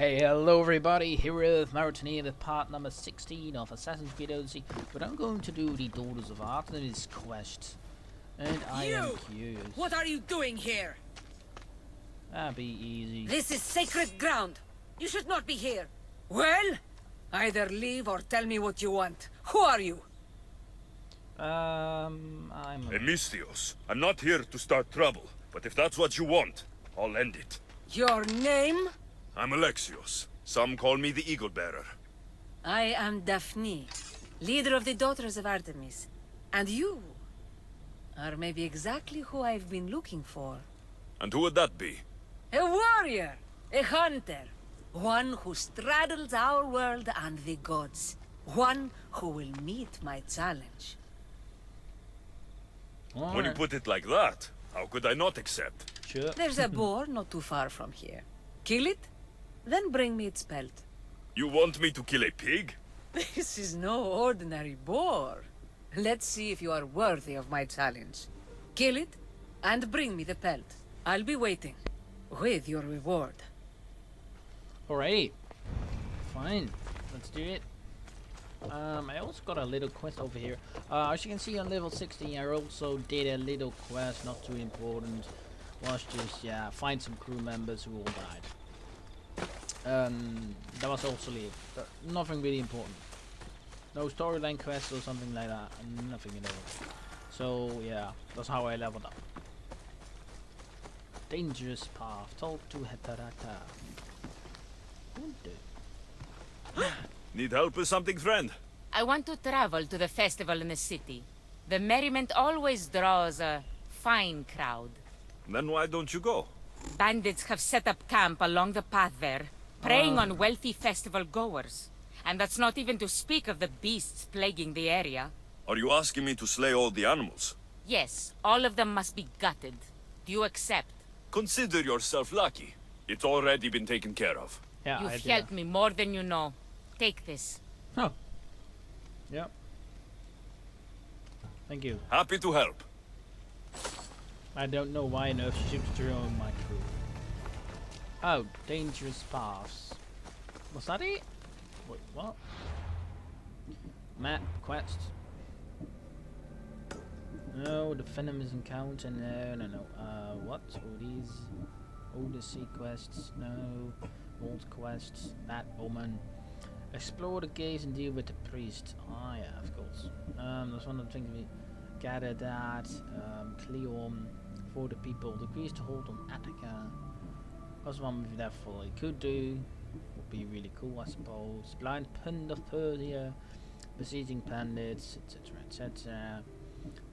Hey, hello everybody, here with Mauritania with part number 16 of Assassin's Creed Odssey, but I'm going to do the Daughters of Artemis quest, and I am curious. What are you doing here? That'd be easy. This is sacred ground. You should not be here. Well, either leave or tell me what you want. Who are you? I'm... Alexios. I'm not here to start trouble, but if that's what you want, I'll end it. Your name? I'm Alexios. Some call me the Eagle Bearer. I am Daphne, leader of the Daughters of Artemis. And you are maybe exactly who I've been looking for. And who would that be? A warrior, a hunter, one who straddles our world and the gods. One who will meet my challenge. When you put it like that, how could I not accept? Sure. There's a boar not too far from here. Kill it, then bring me its pelt. You want me to kill a pig? This is no ordinary boar. Let's see if you are worthy of my challenge. Kill it, and bring me the pelt. I'll be waiting, with your reward. Alrighty. Fine. Let's do it. I also got a little quest over here. As you can see on level 16, I also did a little quest, not too important. Was just, yeah, find some crew members who all died. That was also it. Nothing really important. No storyline quest or something like that. Nothing at all. So, yeah, that's how I leveled up. Dangerous path. Talk to Hetarata. Need help with something, friend? I want to travel to the festival in the city. The merriment always draws a fine crowd. Then why don't you go? Bandits have set up camp along the path there, preying on wealthy festival goers. And that's not even to speak of the beasts plaguing the area. Are you asking me to slay all the animals? Yes, all of them must be gutted. Do you accept? Consider yourself lucky. It's already been taken care of. Yeah, You've helped me more than you know. Take this. Oh. Yep. Thank you. Happy to help. I don't know why enough ships drone my crew. Oh, dangerous paths. Was that it? Wait, what? Map quest. No, the venomous encounter. No. What? All these Odyssey quests. No. Old quests. That woman. Explore the caves and deal with the priest. Ah, yeah, of course. That's one of the things we gather that. Cleon for the people. Decrease the hold on Attica. That's one we definitely could do. Would be really cool, I suppose. Blind Pund of Persia. Besieging bandits, etc. etc.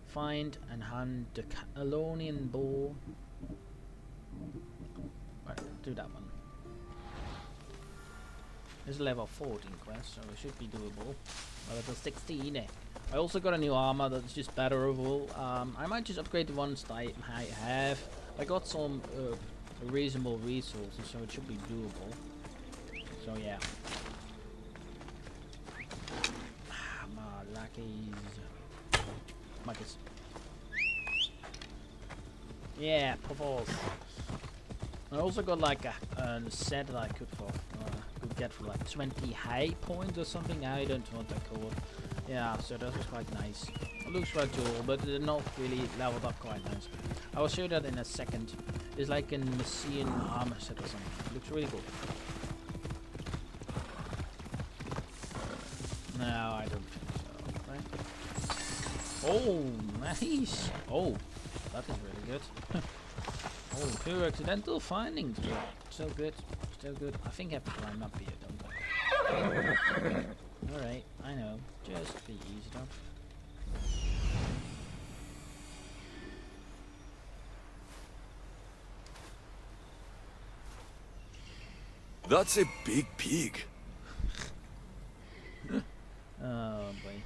Find and hunt the Catalonian Boar. Right, do that one. This is a level 14 quest, so it should be doable. Level 16, eh? I also got a new armor that's just better overall. I might just upgrade the ones that I have. I got some reasonable resources, so it should be doable. So yeah. Marcus. Yeah, perforce. I also got like a set that I could get for like 20 high points or something. I don't know what they're called. Yeah, so that was quite nice. It looks quite cool, but they're not really leveled up quite nice. I will show you that in a second. It's like a Messian armor set or something. It looks really cool. No, I don't think so. Right? Oh, nice. Oh, that is really good. Oh, pure accidental findings. So good. Still good. I think I have to climb up here, don't I? Alright, I know. Just be easy enough. That's a big pig. Oh boy.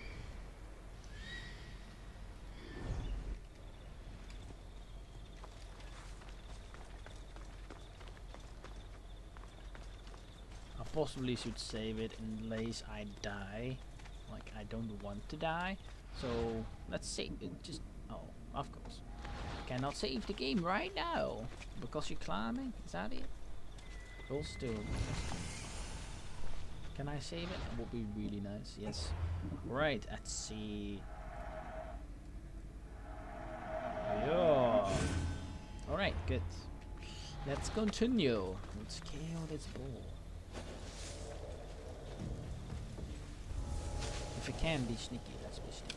I possibly should save it unless I die. Like, I don't want to die. So, let's save it. Just, oh, of course. Cannot save the game right now. Because you're climbing? Is that it? Full still. Can I save it? That would be really nice. Yes. Right. Let's see. Yeah. All right. Good. Let's continue. Let's kill this bull. If we can be sneaky, let's be sneaky.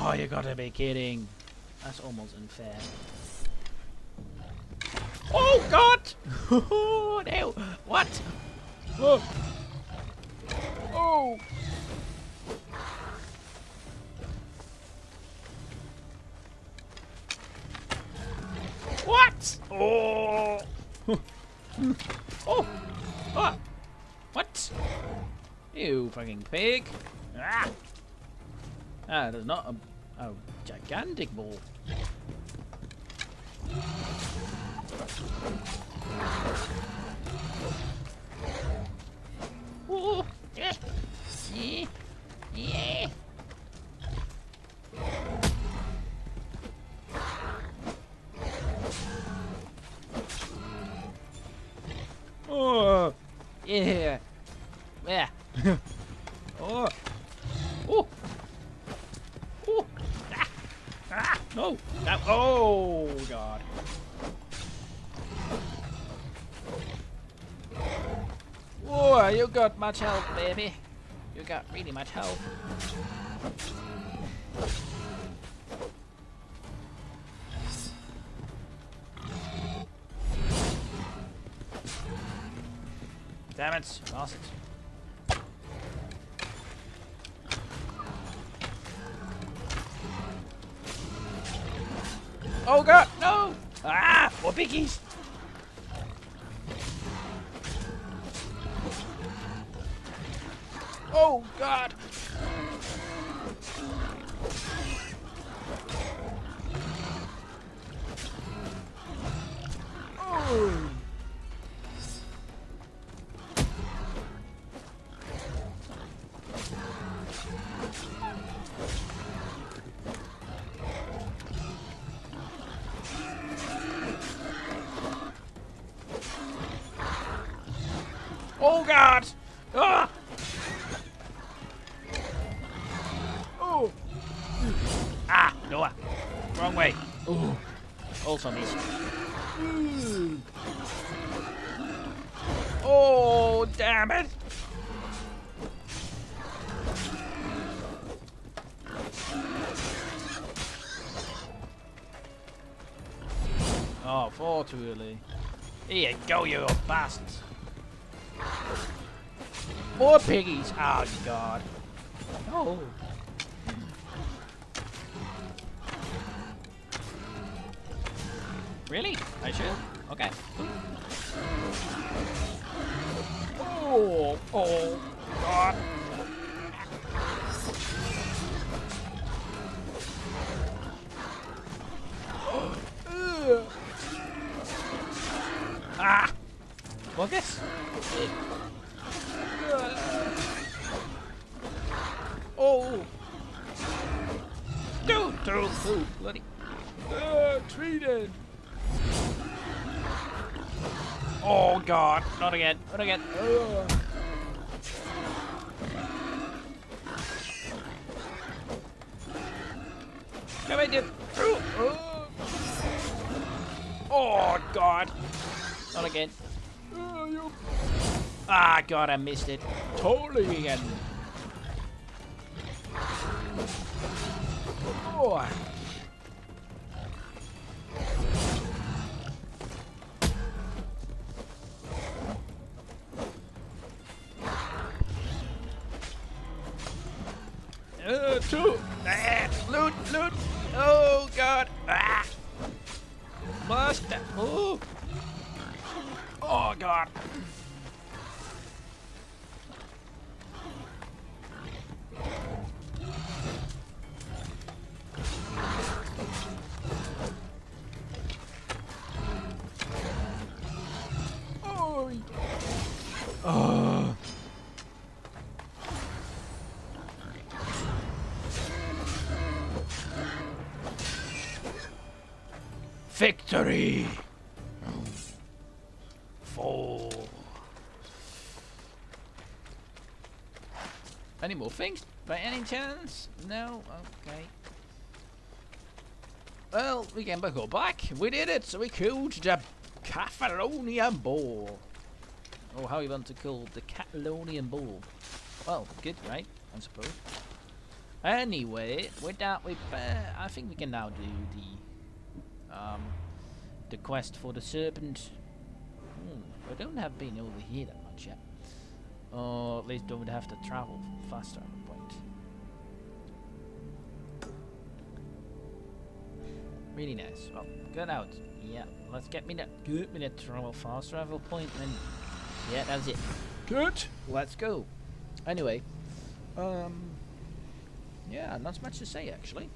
Oh, you gotta be kidding. That's almost unfair. Oh god! Oh no! What? Oh! Oh! What? Oh! Oh! Ah! What? You fucking pig! Ah! Ah, there's not a gigantic bull. Oh! Yeah! Yeah! Yeah! Oh! Yeah! Yeah! Oh! Oh! Oh! Ah! Ah! No! No! Oh god! Whoa! You got much health, baby. You got really much health. Damn it! Lost it. Oh god! No! Ah! More piggies! Oh god! Oh! Oh god! Ah! Oh! Ah! Noah! Wrong way! Ooh! Also missed. Oh, damn it! Oh, far too early. Here you go, you bastards! More piggies! Oh god! Oh! Really? I should? Okay. Oh! Oh! God! Ah! Focus! Oh! Dude! Bloody! Treated! Oh god! Not again! Not again! Come in, dude! Oh god! Not again! Ah god! I missed it! Totally again! Oh! Two! Ah, loot! Oh god! Ah! Must! Oh! Oh god! Oh! Oh! Victory! Fall. Any more things by any chance? No? Okay. Well, we can go back. We did it! So we killed the Catalonian Boar. Or how you want to call the Catalonian Boar. Well, good, right? I suppose. Anyway, with that, I think we can now do the quest for the serpent. I don't have been over here that much yet. Or at least don't have to travel faster at the point. Really nice. Well, get out. Yeah, let's get me that travel fast travel point then. Yeah, that's it. Good. Let's go. Anyway, yeah, not much to say actually.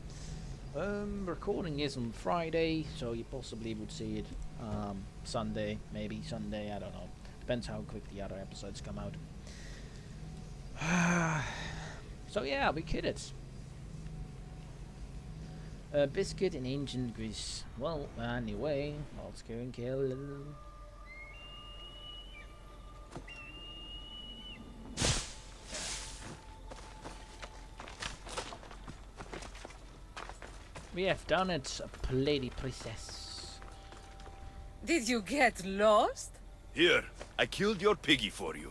Recording is on Friday, so you possibly would see it Sunday, maybe Sunday, I don't know. Depends how quick the other episodes come out. So yeah, we killed it. Biscuit in ancient Greece. Well, anyway, let's go and kill them. We have done it, lady princess. Did you get lost? Here, I killed your piggy for you.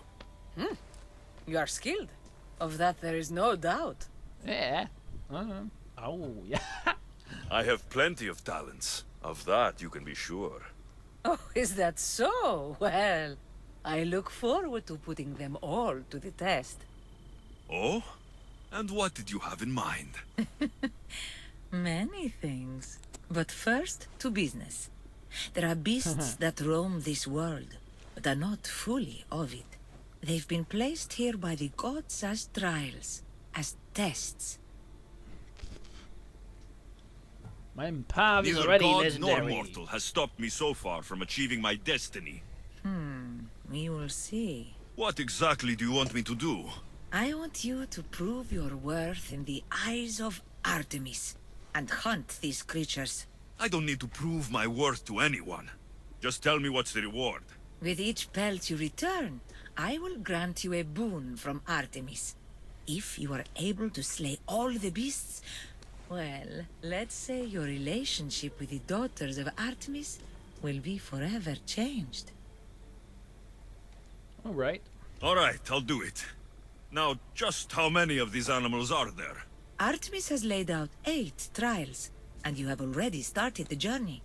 You are skilled. Of that there is no doubt. Yeah. Oh, yeah. I have plenty of talents. Of that you can be sure. Oh, is that so? Well, I look forward to putting them all to the test. Oh? And what did you have in mind? Many things. But first, to business. There are beasts that roam this world, but are not fully of it. They've been placed here by the gods as trials, as tests. My path is Neither already god legendary. nor mortal has stopped me so far from achieving my destiny. We will see. What exactly do you want me to do? I want you to prove your worth in the eyes of Artemis, and hunt these creatures. I don't need to prove my worth to anyone. Just tell me what's the reward. With each pelt you return, I will grant you a boon from Artemis. If you are able to slay all the beasts, well, let's say your relationship with the daughters of Artemis will be forever changed. Alright. Alright, I'll do it. Now, just how many of these animals are there? Artemis has laid out 8 trials, and you have already started the journey.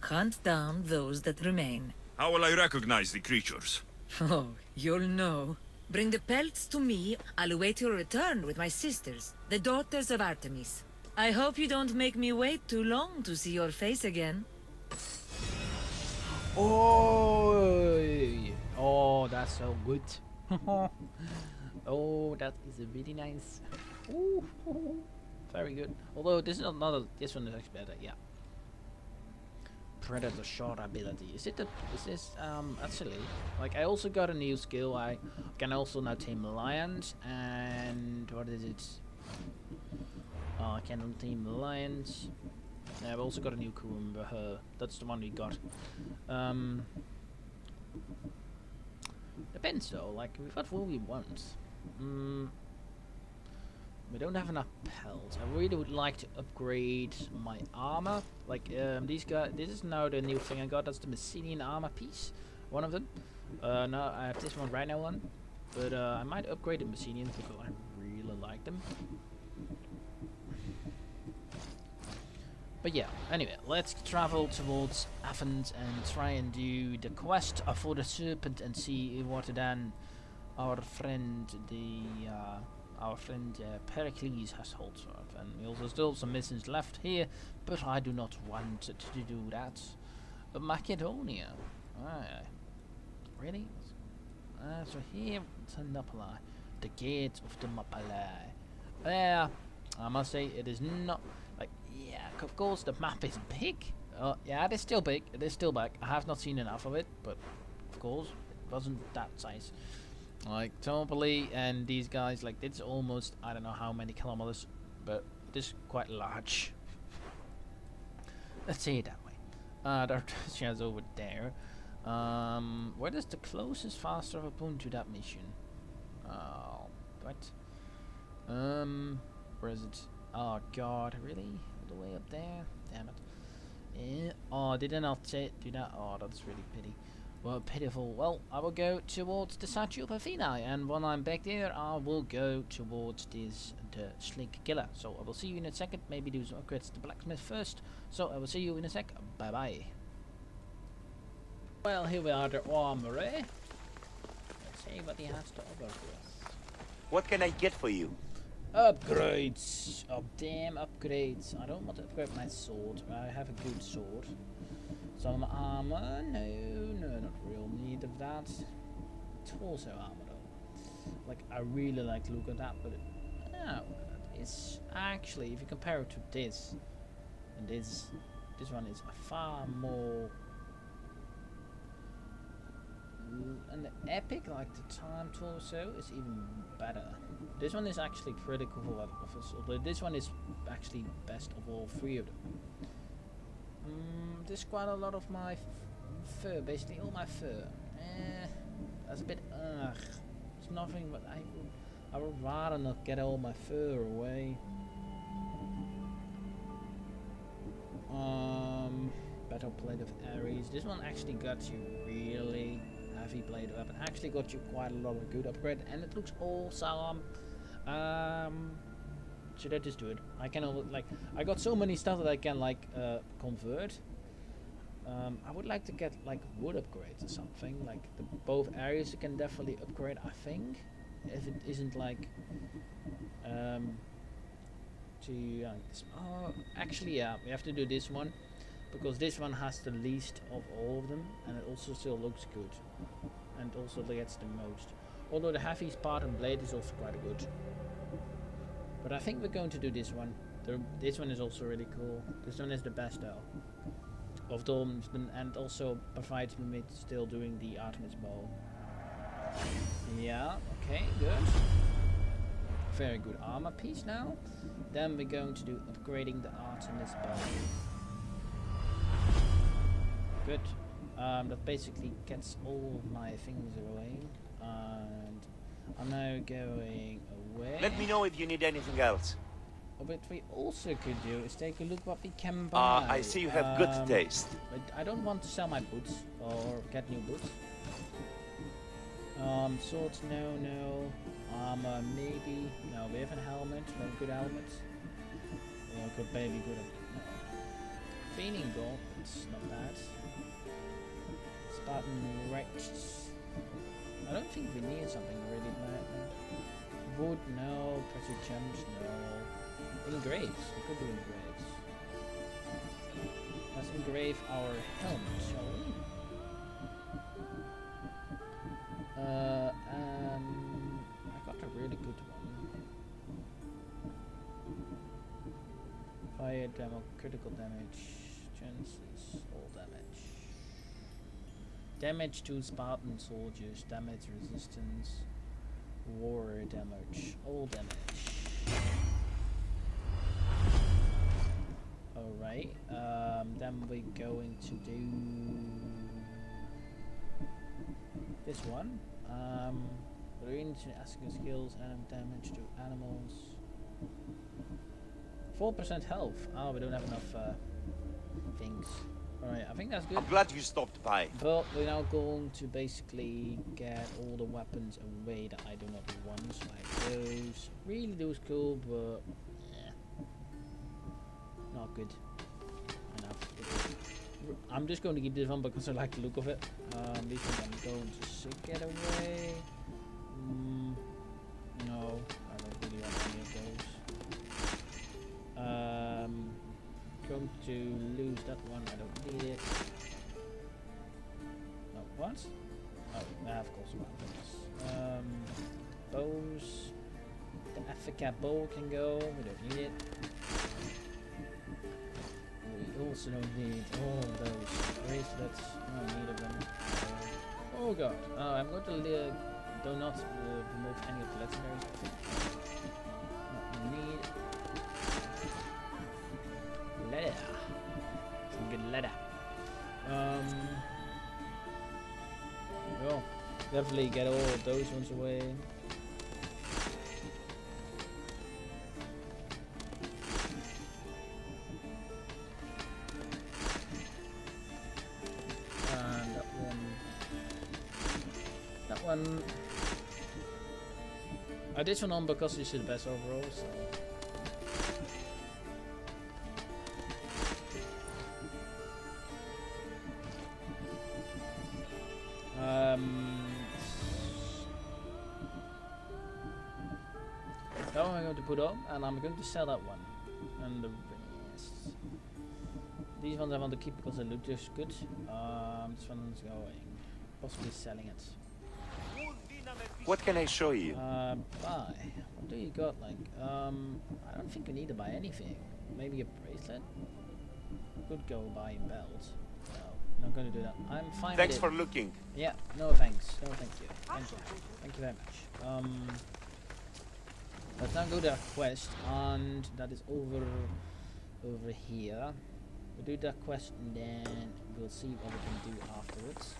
Hunt down those that remain. How will I recognize the creatures? Oh, you'll know. Bring the pelts to me. I'll await your return with my sisters, the daughters of Artemis. I hope you don't make me wait too long to see your face again. Oh, that's so good. Oh, that is really nice. Ooh, very good. Although this is another, this one is actually better. Yeah. Predator shot ability. Is this actually, like, I also got a new skill. I can also now tame lions, and what is it? I can tame lions. I've also got a new Kumba. That's the one we got. Depends though, like, we've got what we want. We don't have enough pelts. I really would like to upgrade my armor. Like, these guys, this is now the new thing I got. That's the Messenian armor piece. One of them. No, I have this one right now on. But I might upgrade the Messenians because I really like them. But yeah, anyway, let's travel towards Athens and try and do the quest for the serpent and see what then our friend Pericles has hold of. And we also still have some missions left here, but I do not want to do that. Macedonia. Really? So here, Thermopylae, the gate of Thermopylae. Yeah, I must say it is not. Like, yeah, of course the map is big. Yeah, it is still big. It is still big. I have not seen enough of it, but of course it wasn't that size. Like Thermopylae and these guys, like, it's almost, I don't know how many kilometers, but it is quite large. Let's say it that way. She has over there. What is the closest faster opponent to that mission? What? Where is it? Oh god, really? All the way up there? Damn it. Oh, did I not do that? Oh, that's really pity. Well, pitiful. Well, I will go towards the statue of Athena, and when I'm back there, I will go towards the Slink Killer. So I will see you in a second. Maybe do some upgrades to the blacksmith first. So I will see you in a sec. Bye bye. Well, here we are at the armory. Let's see what he has to offer for us. What can I get for you? Upgrades. Oh, damn upgrades. I don't want to upgrade my sword. I have a good sword. Some armor. No, not real need of that. Torso armor though. Like, I really like the look of that, but it's actually, if you compare it to this and this one is a far more and the epic, like the time torso, is even better. This one is actually critical for that office, but this one is actually best of all three of them. There's quite a lot of my fur, basically all my fur. That's a bit it's nothing, but I would rather not get all my fur away. Battle plate of Ares. This one actually got you really heavy blade weapon. Actually got you quite a lot of good upgrade, and it looks awesome. Should I just do it? I can I got so many stuff that I can convert. I would like to get like wood upgrades or something. Like both areas you can definitely upgrade, I think. If it isn't like actually yeah, we have to do this one because this one has the least of all of them, and it also still looks good and also gets the most. Although the heavy Spartan blade is also quite good. But I think we're going to do this one. This one is also really cool. This one is the best though of them, and also provides me with still doing the Artemis bow. Yeah, okay, good. Very good armor piece now. Then we're going to do upgrading the Artemis bow. Good. That basically gets all of my things away. And I'm now going away. Let me know if you need anything else. What we also could do is take a look what we can buy. I see you have good taste. But I don't want to sell my boots or get new boots. Swords, no. Armor, maybe. No, we have a helmet, very good helmet. Good baby, good. Feigning gold, it's not bad. Spartan Rex. I don't think we need something really bad. Wood, no. Pressure gems, no. Engraves, we could do engraves. Let's engrave our helmet, shall we? I got a really good one. Fire demo, critical damage, chances, all damage. Damage to Spartan soldiers, damage resistance, war damage, all damage. Alright, then we're going to do this one. We're into asking skills and damage to animals. 4% health. Oh, we don't have enough things. Alright, I think that's good. I'm glad you stopped by. But we're now going to basically get all the weapons away that I do not want. Like those. Really those cool, but not good enough. I'm just going to keep this one because I like the look of it. This one I'm going to get away. No, I don't really want any of those. Going to lose that one. I don't need it. Oh, what? Oh, yeah, of course. Bows. The Africa bow can go. We don't need it. We also don't need all of those bracelets. I don't need them. Oh god. I'm going to do not remove any of the legendaries. Not need. Leather. Some good leather. Well, definitely get all of those ones away. And that one. That one. I did one on because it's the best overall, so. That one I'm going to put on, and I'm going to sell that one. And the rest. These ones I want to keep because they look just good. This one's going. Possibly selling it. What can I show you? Buy. What do you got? Like, I don't think we need to buy anything. Maybe a bracelet? Could go buy a belt. No, not going to do that. I'm fine Thanks with for it. looking. Yeah, no thanks. No thank you. Thank you. Thank you very much. Let's now go to our quest, and that is over here. We'll do that quest and then we'll see what we can do afterwards.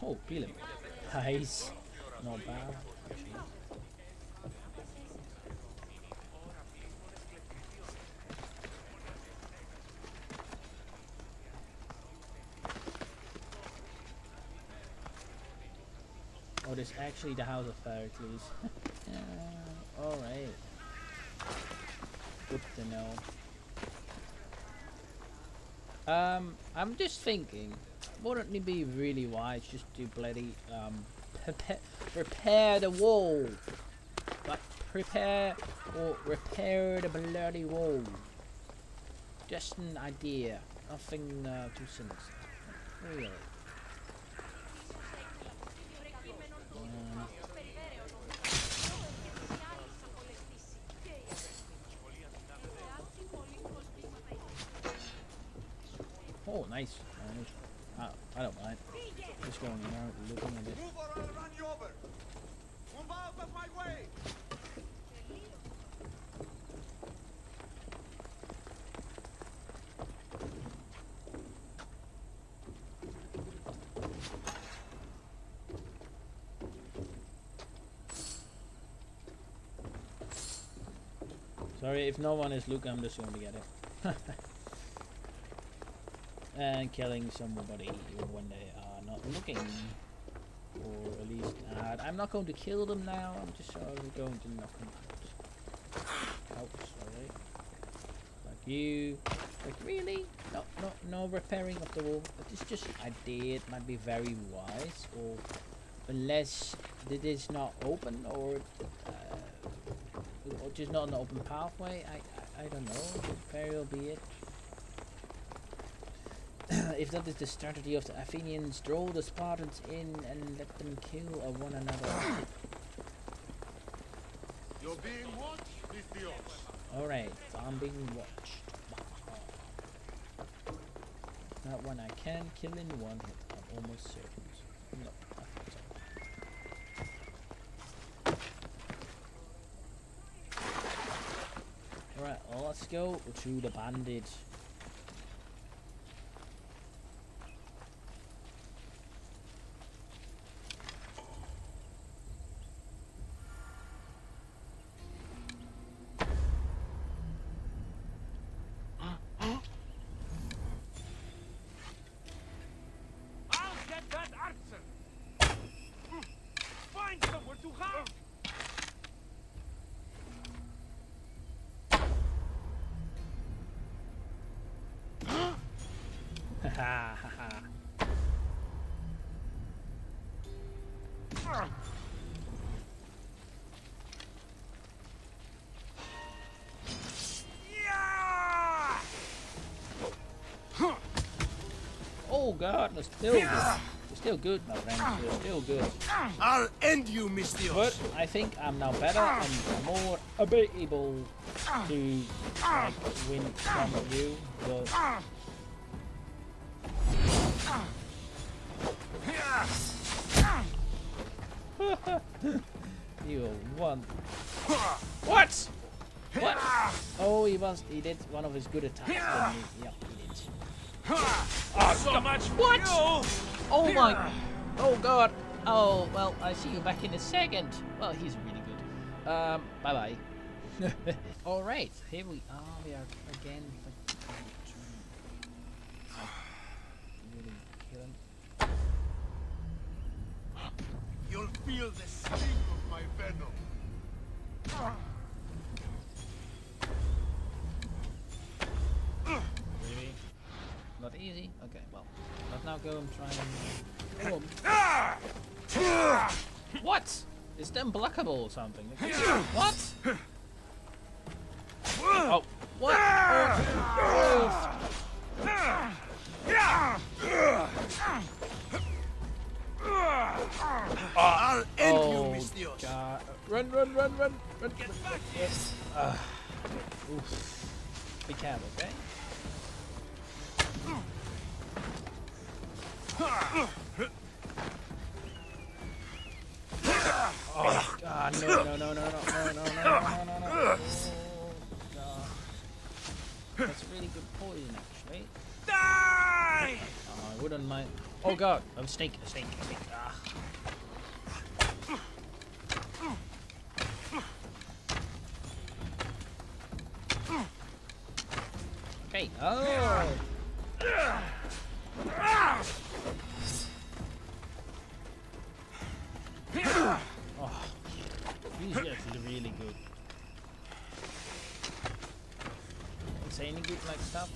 Oh, peel him. Nice. Not bad. Oh, this is actually the House of Pericles. Alright. Good to know. I'm just thinking, wouldn't it be really wise just to bloody repair the wall? Like prepare or repair the bloody wall. Just an idea. Nothing too sinister. Really. Oh, nice. I don't mind. Just going around looking at it. Move or I'll run you over. Move out of my way. Sorry, if no one is looking, I'm just going to get it. And killing somebody when they are not looking. Or at least I'm not going to kill them now, I'm just going to knock them out. Oh, sorry. Like you. Like really? No repairing of the wall. But it's just an idea, it might be very wise. Or unless it is not open or just not an open pathway. I don't know. Very well be it. If that is the strategy of the Athenians, draw the Spartans in and let them kill one another. You're being watched, Alexios. Alright, I'm being watched. That one I can kill in one hit, I'm almost certain. No, I think so. Alright, let's go to the bandit. Ha ha ha. Oh god, they're still good. They're still good, my friend. They're still good. I'll end you, Alexios. But I think I'm now better and more able to like win from you. But one. What? What? Oh, he did one of his good attacks, didn't he? Yep, he did. Oh, so much What? fuel! Oh my! Oh god! Oh, well, I see you back in a second. Well, he's really good. Bye-bye. Alright, here we are. We are again. Really kill him. You'll feel the sting of my venom. Really? Not easy? Okay, well. Let's now go and try and... Oh. What? It's unblockable or something. What? Oh. What? I'll end you, Oh, Mistios. God. Run. Get back here. Oof. Be careful, okay? Oh God, no. Oh, God. That's really good poison, actually. Die! Oh, I wouldn't mind. Oh God, a snake. Ah. Okay. Oh. Oh, these actually really good. Say any good like stuff?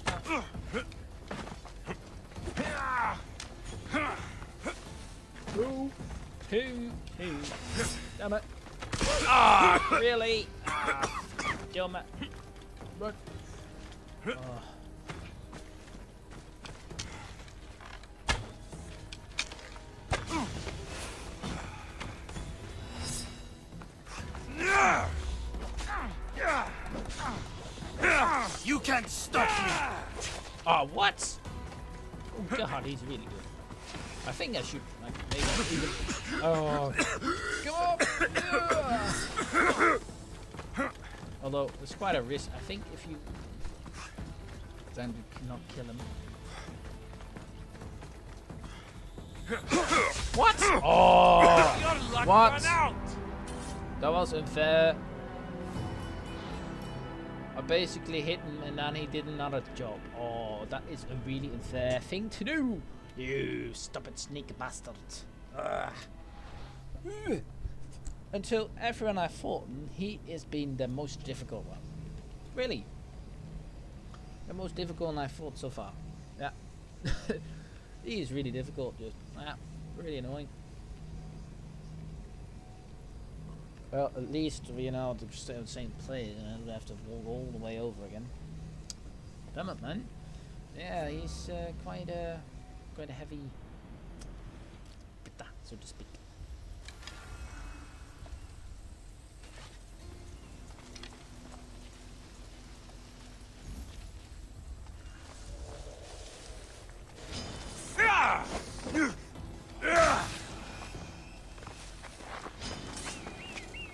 Two. Damn it! Ah, really? Ah, damn it! Run. Oh. You can't stop me. Oh, what? Oh God, he's really good. I think I should like maybe even. Oh, come on! Although it's quite a risk. I think if you then you cannot kill him. What? Oh, Your luck what? ran out! That was unfair. I basically hit him and then he did another job. Oh, that is a really unfair thing to do. You stupid sneaky bastard. Ugh. Until everyone I fought, he has been the most difficult one. Really. The most difficult one I fought so far. Yeah. He is really difficult, just really annoying. Well, at least we know to stay on the same place and I don't have to walk all the way over again. Damn it, man. Yeah, he's quite a heavy pitta, so to speak.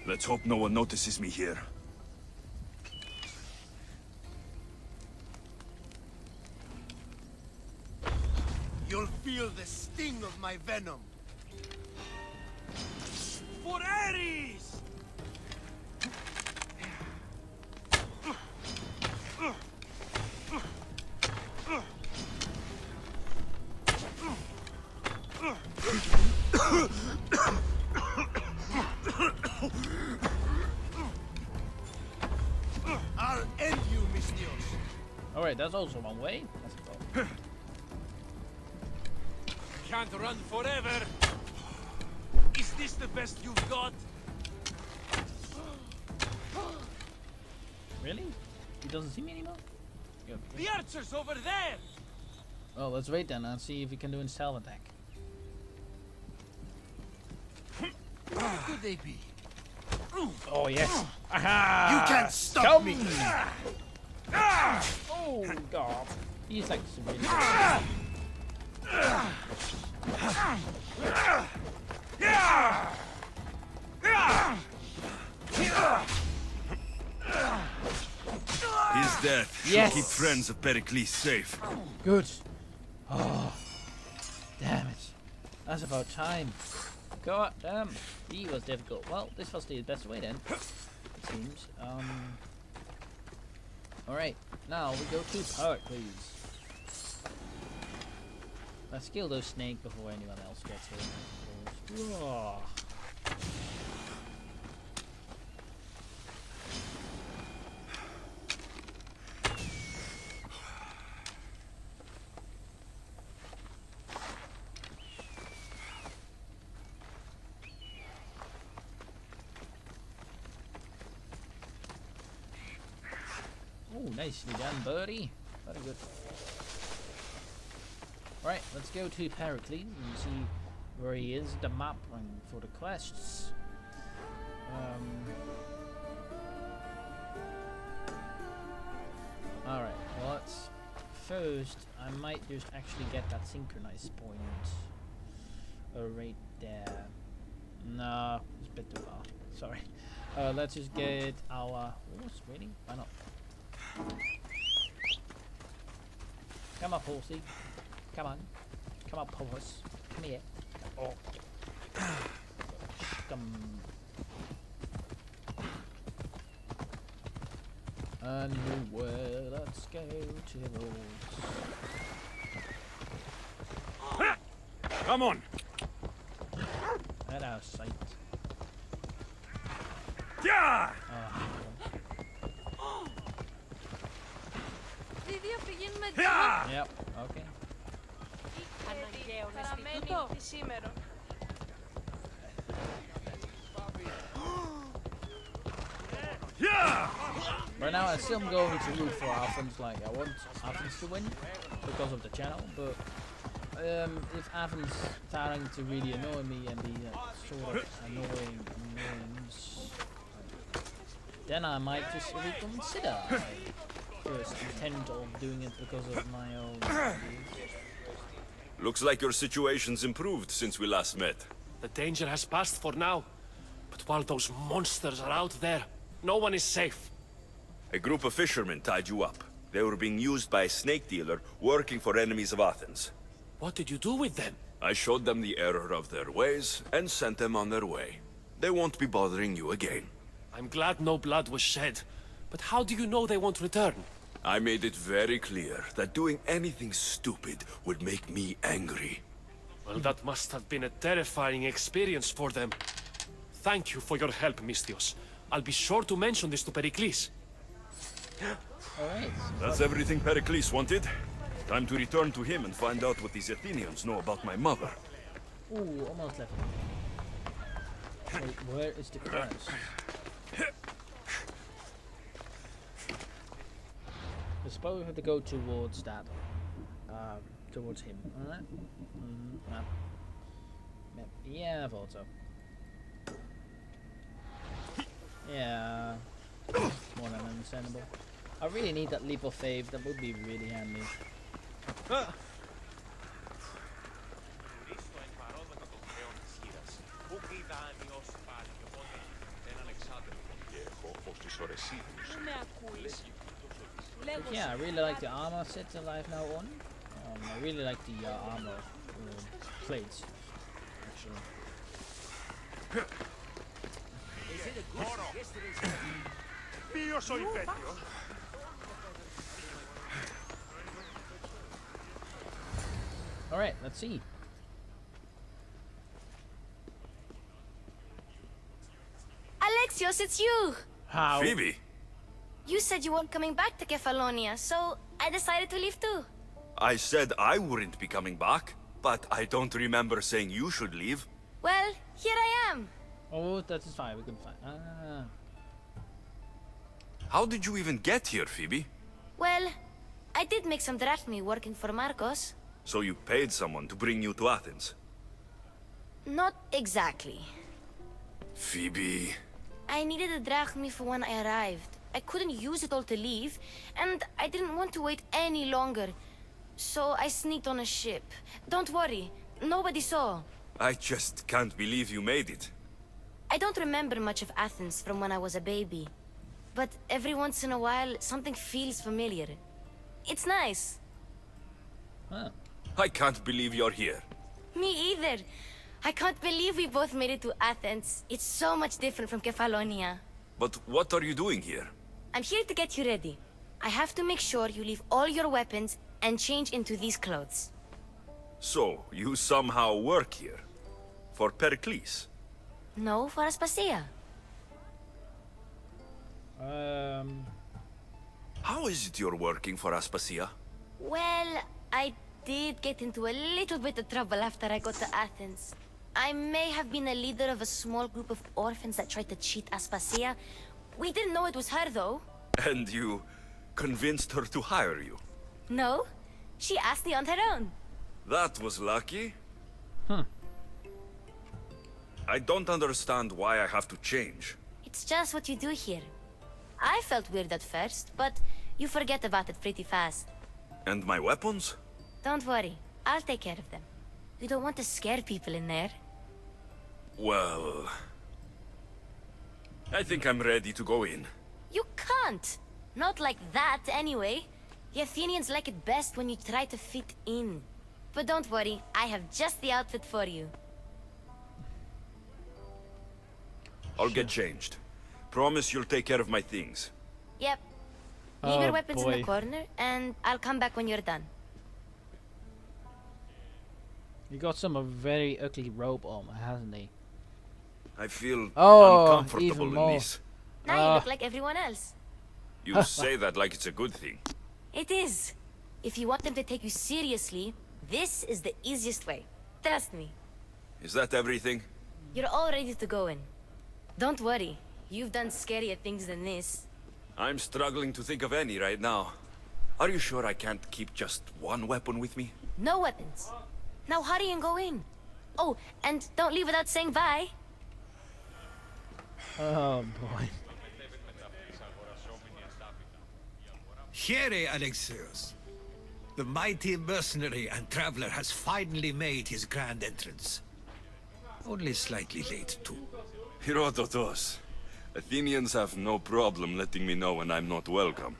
Let's hope no one notices me here. You'll feel the sting of my venom. For Ares! I'll end you, Mistios. Alright, that's also one way. That's cool. Can't run forever. Is this the best you've got? Really? He doesn't see me anymore? Yeah. The archer's over there! Oh, let's wait then and see if we can do a stealth attack. Where could they be? Oh yes! Aha! You can't stop Come! me. Oh God! He's like severely. death should Yes. keep friends of Pericles safe. Good. Oh, damn it. That's about time. God damn. He was difficult. Well, this was the best way then, it seems. Alright, now we go to Pericles. Let's kill those snakes before anyone else gets here. Oh. Oh, nicely done, birdie. Very good. Right, let's go to Pericles and see where he is, the map, and for the quests. Alright, well, let's first, I might just actually get that synchronized point right there. No, it's a bit too far. Sorry. Let's just get our horse. Really? Why not? Come up, horsey. Come on. Come up, horse. Come here. Oh. Come. Anywhere, let's go to the woods. Come on! At our sight. Yeah! Yeah! Yep, okay. Yeah! Right now I still am going to root for Athens, like I want Athens to win because of the channel, but if Athens starting to really annoy me and be sort of annoying, then I might just reconsider my first intent of doing it because of my own views. Looks like your situation's improved since we last met. The danger has passed for now. But while those monsters are out there, no one is safe. A group of fishermen tied you up. They were being used by a snake dealer working for enemies of Athens. What did you do with them? I showed them the error of their ways and sent them on their way. They won't be bothering you again. I'm glad no blood was shed. But how do you know they won't return? I made it very clear that doing anything stupid would make me angry. Well, that must have been a terrifying experience for them. Thank you for your help, Misthios. I'll be sure to mention this to Pericles. Alright. That's everything Pericles wanted. Time to return to him and find out what these Athenians know about my mother. Ooh, almost left. Wait, where is the crest? I suppose we have to go towards that. Towards him. Alright? Map. Yeah, I thought so. Yeah. More than understandable. I really need that leap of faith, that would be really handy. But yeah, I really like the armor sets that I have now on. I really like the armor plates, actually. Alright, let's see. Alexios, it's you! How? Phoebe! You said you weren't coming back to Kefalonia, so I decided to leave too. I said I wouldn't be coming back, but I don't remember saying you should leave. Well, here I am. Oh, that is fine, we can find. Ah. How did you even get here, Phoebe? Well, I did make some drachmi working for Marcos. So you paid someone to bring you to Athens? Not exactly. Phoebe... I needed a drachmi for when I arrived. I couldn't use it all to leave, and I didn't want to wait any longer. So I sneaked on a ship. Don't worry, nobody saw. I just can't believe you made it. I don't remember much of Athens from when I was a baby. but every once in a while, something feels familiar. It's nice. Huh. I can't believe you're here. Me either. I can't believe we both made it to Athens. It's so much different from Kefalonia. But what are you doing here? I'm here to get you ready. I have to make sure you leave all your weapons and change into these clothes. So, you somehow work here? For Pericles? No, for Aspasia. How is it you're working for Aspasia? Well, I did get into a little bit of trouble after I got to Athens. I may have been a leader of a small group of orphans that tried to cheat Aspasia. We didn't know it was her, though. And you convinced her to hire you? No, she asked me on her own. That was lucky. Huh. I don't understand why I have to change. It's just what you do here. I felt weird at first, but you forget about it pretty fast. And my weapons? Don't worry, I'll take care of them. You don't want to scare people in there. Well... I think I'm ready to go in. You can't! Not like that, anyway. The Athenians like it best when you try to fit in. But don't worry, I have just the outfit for you. I'll get changed. Promise you'll take care of my things. Yep. Leave your Oh, weapons in the boy. corner, and I'll come back when you're done. He got some very ugly robe on, hasn't he? I feel Oh, uncomfortable even in more. these. Now you look like everyone else. You say that like it's a good thing. It is. If you want them to take you seriously, this is the easiest way. Trust me. Is that everything? You're all ready to go in. Don't worry. You've done scarier things than this. I'm struggling to think of any right now. Are you sure I can't keep just one weapon with me? No weapons. Now hurry and go in. Oh, and don't leave without saying bye. Oh boy. Here, Alexios. The mighty mercenary and traveler has finally made his grand entrance. Only slightly late, too. Herodotus. Athenians have no problem letting me know when I'm not welcome.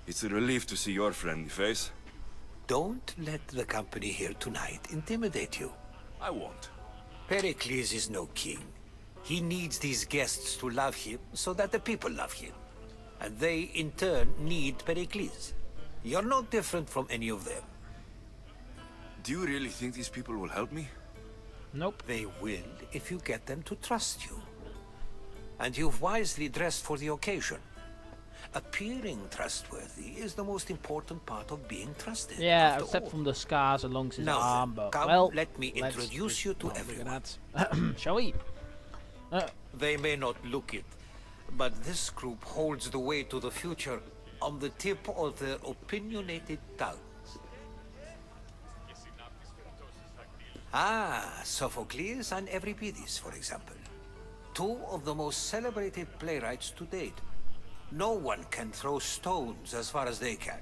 It's a relief to see your friendly face. Don't let the company here tonight intimidate you. I won't. Pericles is no king. He needs these guests to love him so that the people love him. And they, in turn, need Pericles. You're no different from any of them. Do you really think these people will help me? Nope. They will if you get them to trust you. And you've wisely dressed for the occasion. Appearing trustworthy is the most important part of being trusted. Yeah, after except all. from the scars along his Now then, arm, but come, well, let me let's introduce just you to not look at everyone. that. Shall we? They may not look it, but this group holds the way to the future on the tip of their opinionated tongues. Ah, Sophocles and Euripides, for example. Two of the most celebrated playwrights to date. No one can throw stones as far as they can.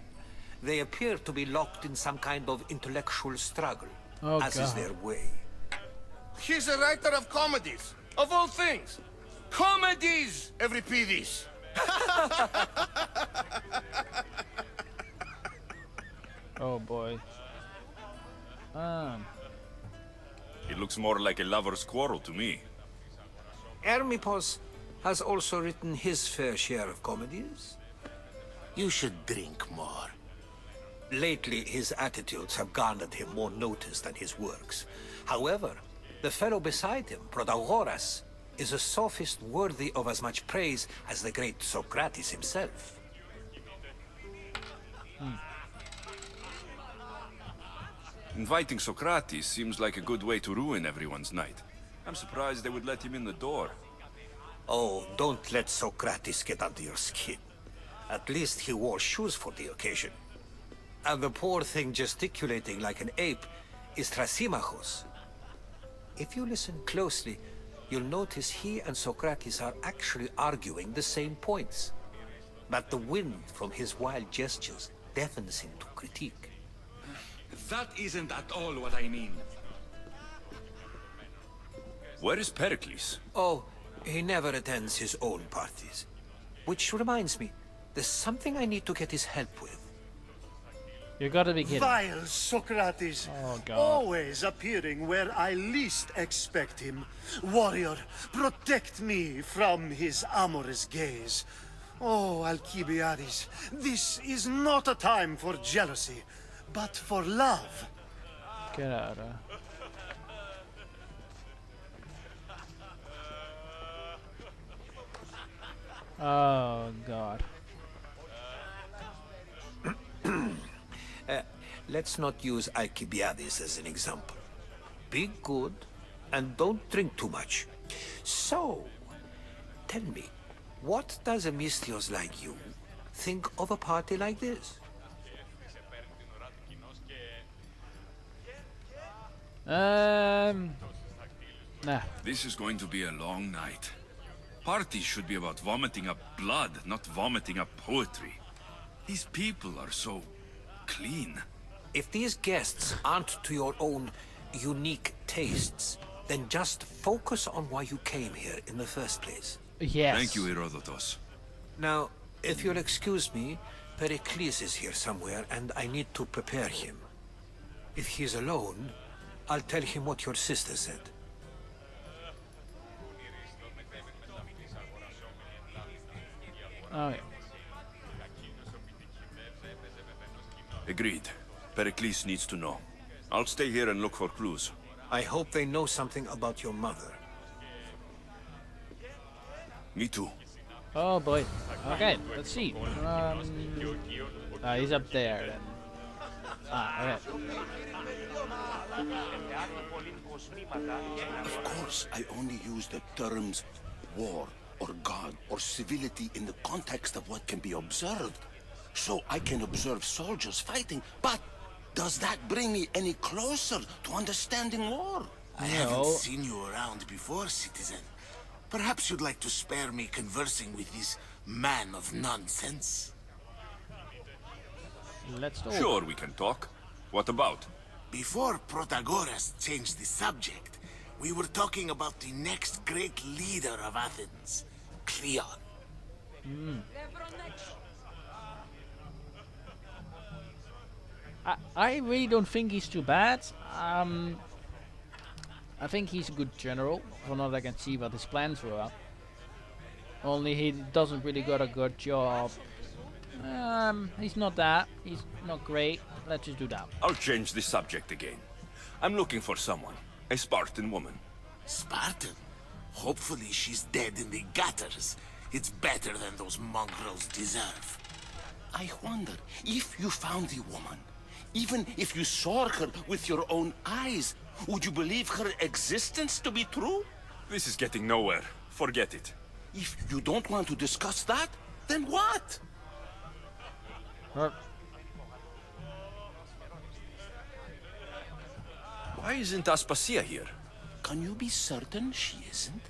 They appear to be locked in some kind of intellectual struggle, Oh, as is God. their way. He's a writer of comedies, of all things. Comedies, Euripides. Oh boy. It looks more like a lover's quarrel to me. Hermippos has also written his fair share of comedies. You should drink more. Lately, his attitudes have garnered him more notice than his works. However, the fellow beside him, Protagoras, is a sophist worthy of as much praise as the great Socrates himself. Inviting Socrates seems like a good way to ruin everyone's night. I'm surprised they would let him in the door. Oh, don't let Socrates get under your skin. At least he wore shoes for the occasion. And the poor thing gesticulating like an ape is Thrasymachos. If you listen closely, you'll notice he and Socrates are actually arguing the same points. But the wind from his wild gestures deafens him to critique. That isn't at all what I mean. Where is Pericles? Oh, he never attends his own parties. Which reminds me, there's something I need to get his help with. You gotta be kidding. Vile Socrates, Oh, God. always appearing where I least expect him. Warrior, protect me from his amorous gaze. Oh, Alcibiades, this is not a time for jealousy, but for love. Get out of there. Oh, God. Let's not use Alcibiades as an example. Be good, and don't drink too much. So, tell me, what does a Misthios like you think of a party like this? Nah. This is going to be a long night. Parties should be about vomiting up blood, not vomiting up poetry. These people are so clean. If these guests aren't to your own unique tastes, then just focus on why you came here in the first place. Yes. Thank you, Herodotus. Now, if you'll excuse me, Pericles is here somewhere, and I need to prepare him. If he's alone, I'll tell him what your sister said. Oh, yeah. Agreed. Pericles needs to know. I'll stay here and look for clues. I hope they know something about your mother. Me too. Oh, boy. Okay, let's see. He's up there, then. Okay. Of course, I only use the terms war or god or civility in the context of what can be observed. So I can observe soldiers fighting, but does that bring me any closer to understanding war? I haven't seen you around before, citizen. Perhaps you'd like to spare me conversing with this man of nonsense? Let's talk. Sure, we can talk. What about? Before Protagoras changed the subject, we were talking about the next great leader of Athens, Cleon. I really don't think he's too bad. I think he's a good general, from what I can see what his plans were. Only he doesn't really got a good job. He's not that. He's not great. Let's just do that. I'll change the subject again. I'm looking for someone. A Spartan woman. Spartan? Hopefully she's dead in the gutters. It's better than those mongrels deserve. I wonder if you found the woman, even if you saw her with your own eyes, would you believe her existence to be true? This is getting nowhere. Forget it. If you don't want to discuss that, then what? Why isn't Aspasia here? Can you be certain she isn't?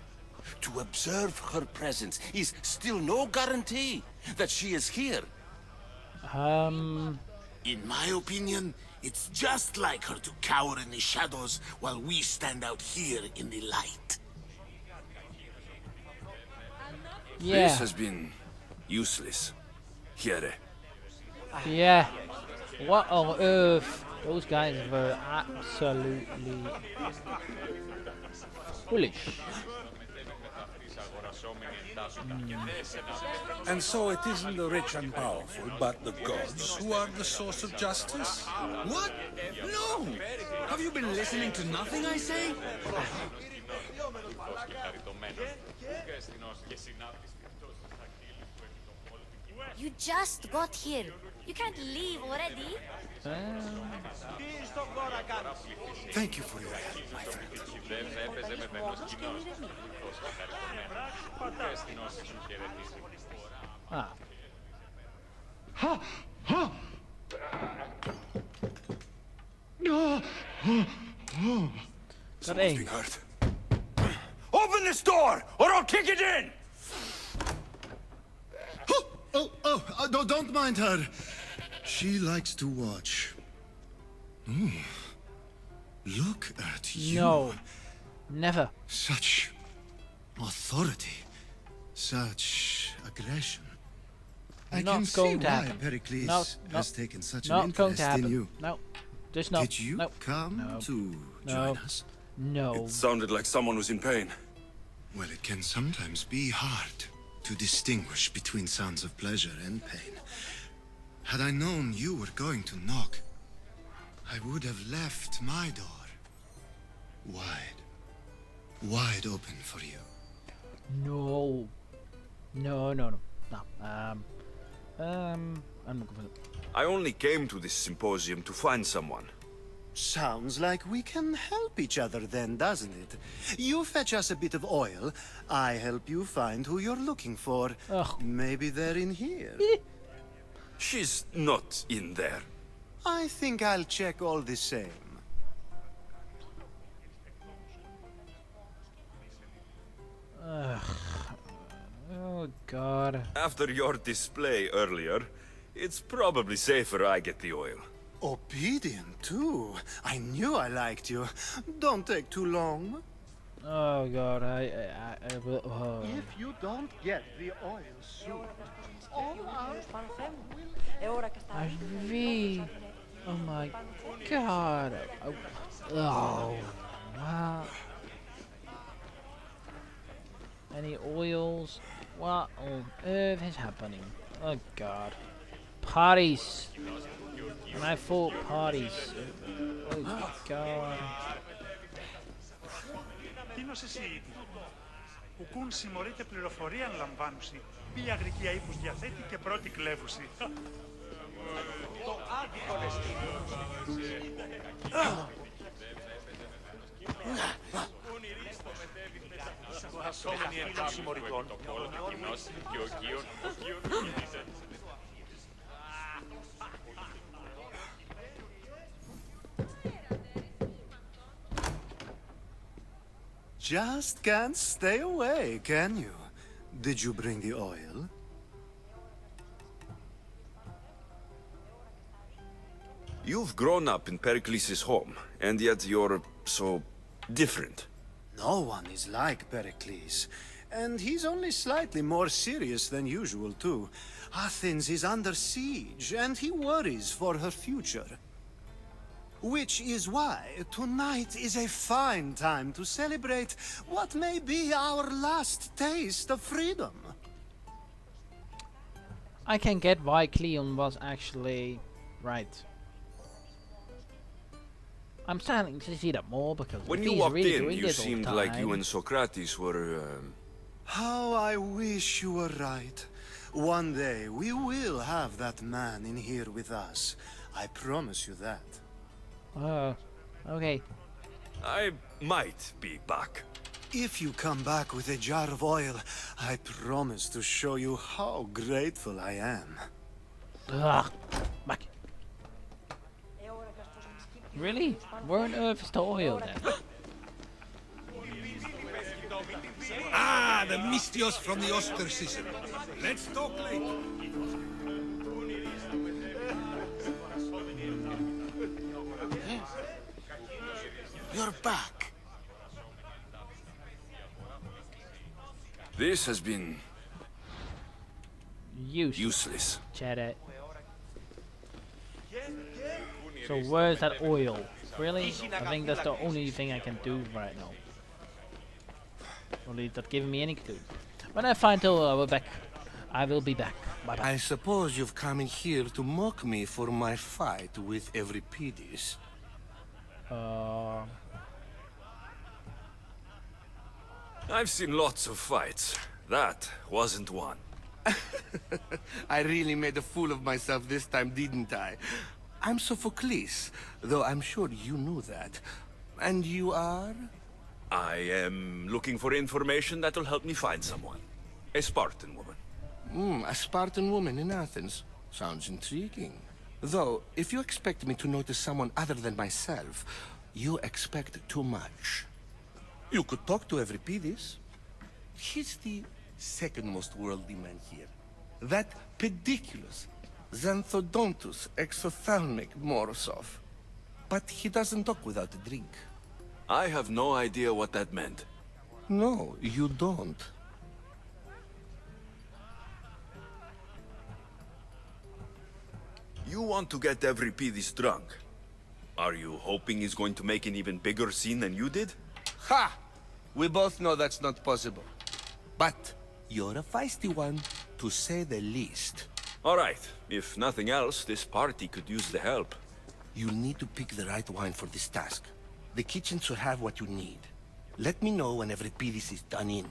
To observe her presence is still no guarantee that she is here. In my opinion, it's just like her to cower in the shadows while we stand out here in the light. Yeah. This has been useless. Here. Yeah. What on earth? Those guys were absolutely foolish. And so it isn't the rich and powerful, but the gods who are the source of justice? What? No! Have you been listening to nothing I say? You just got here. You can't leave already. Thank you for your help, my friend. Someone's being hurt. Open this door, or I'll kick it in! Don't mind her. She likes to watch. Look at you. No. Never. Such authority. Such aggression. I Not can see going to why happen. Pericles No, has taken such an not going to interest in happen. you. No, just no. Did you no. come No. to No. join us? No. It sounded like someone was in pain. Well, it can sometimes be hard to distinguish between sounds of pleasure and pain. Had I known you were going to knock, I would have left my door wide open for you. No. No. No. I'm not gonna. I only came to this symposium to find someone. Sounds like we can help each other then, doesn't it? You fetch us a bit of oil, I help you find who you're looking for. Ugh. Maybe they're in here. She's not in there. I think I'll check all the same. Ugh. Oh God. After your display earlier, it's probably safer I get the oil. Obedient, too. I knew I liked you. Don't take too long. Oh God. I will. Oh. If you don't get the oil soon, all our I really. Oh my God. Oh. Wow. Any oils? What on earth is happening? Oh God. Parties. And I thought parties. Oh God. Τίνος εσύ, ουκούν συμμορείται πληροφορία λαμβάνουση. Ποια αγρικία ύπους διαθέτει και πρώτη κλέβουση. Το άδικο just can't stay away, can you? Did you bring the oil? You've grown up in Pericles' home, and yet you're so different. No one is like Pericles. And he's only slightly more serious than usual, too. Athens is under siege, and he worries for her future. Which is why tonight is a fine time to celebrate what may be our last taste of freedom. I can get why Cleon was actually right. I'm starting to see that more because When if you he's walked really in, doing you this all the seemed like you time- and Socrates were, How I wish you were right. One day we will have that man in here with us. I promise you that. Oh, okay. I might be back. If you come back with a jar of oil, I promise to show you how grateful I am. Ugh. Back. Really? Where on earth is the oil then? Ah, the Mystios from the ostracism. Let's talk later. You're back. This has been useless. Chat. So where's that oil? Really? I think that's the only thing I can do right now. Only not giving me any clue. When I find the oil, I will be back. Bye bye. I suppose you've come in here to mock me for my fight with Euripides. I've seen lots of fights. That wasn't one. I really made a fool of myself this time, didn't I? I'm Sophocles, though I'm sure you knew that. And you are? I am looking for information that'll help me find someone. A Spartan woman. A Spartan woman in Athens. Sounds intriguing. Though, if you expect me to notice someone other than myself, you expect too much. You could talk to Euripides. He's the second most worldly man here. That pediculous, xanthodontus exophthalmic Morosov. But he doesn't talk without a drink. I have no idea what that meant. No, you don't. You want to get Euripides drunk. Are you hoping he's going to make an even bigger scene than you did? Ha! We both know that's not possible. But you're a feisty one, to say the least. All right. If nothing else, this party could use the help. You'll need to pick the right wine for this task. The kitchen should have what you need. Let me know when Euripides is done in,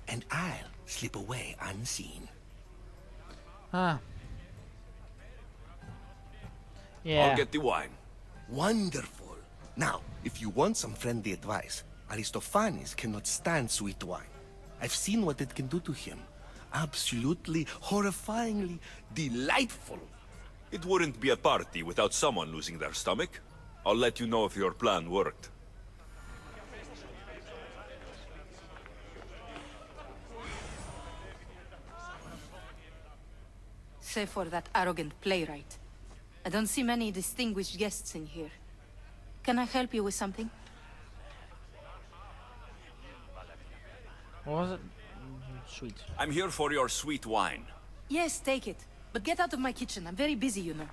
and I'll slip away unseen. Ah. Yeah. I'll get the wine. Wonderful. Now, if you want some friendly advice, Aristophanes cannot stand sweet wine. I've seen what it can do to him. Absolutely, horrifyingly delightful. It wouldn't be a party without someone losing their stomach. I'll let you know if your plan worked. Save for that arrogant playwright. I don't see many distinguished guests in here. Can I help you with something? What was it? Sweet. I'm here for your sweet wine. Yes, take it. But get out of my kitchen. I'm very busy, you know.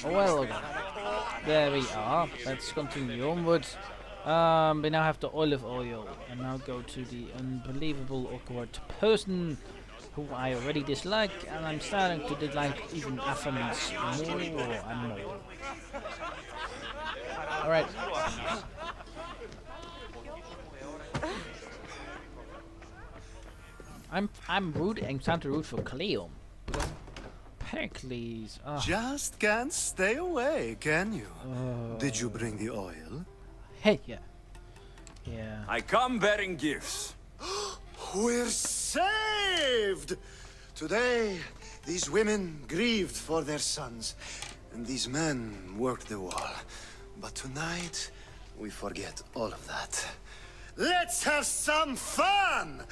Well, there we are. Let's continue onwards. We now have the olive oil, and now go to the unbelievable awkward person who I already dislike, and I'm starting to dislike even Athens more and more. Alright. I'm starting to root for Cleon. Pericles. Just can't stay away, can you? Did you bring the oil? Hey, yeah. Yeah. I come bearing gifts. We're saved! Today, these women grieved for their sons, and these men worked the wall. But tonight, we forget all of that. Let's have some fun!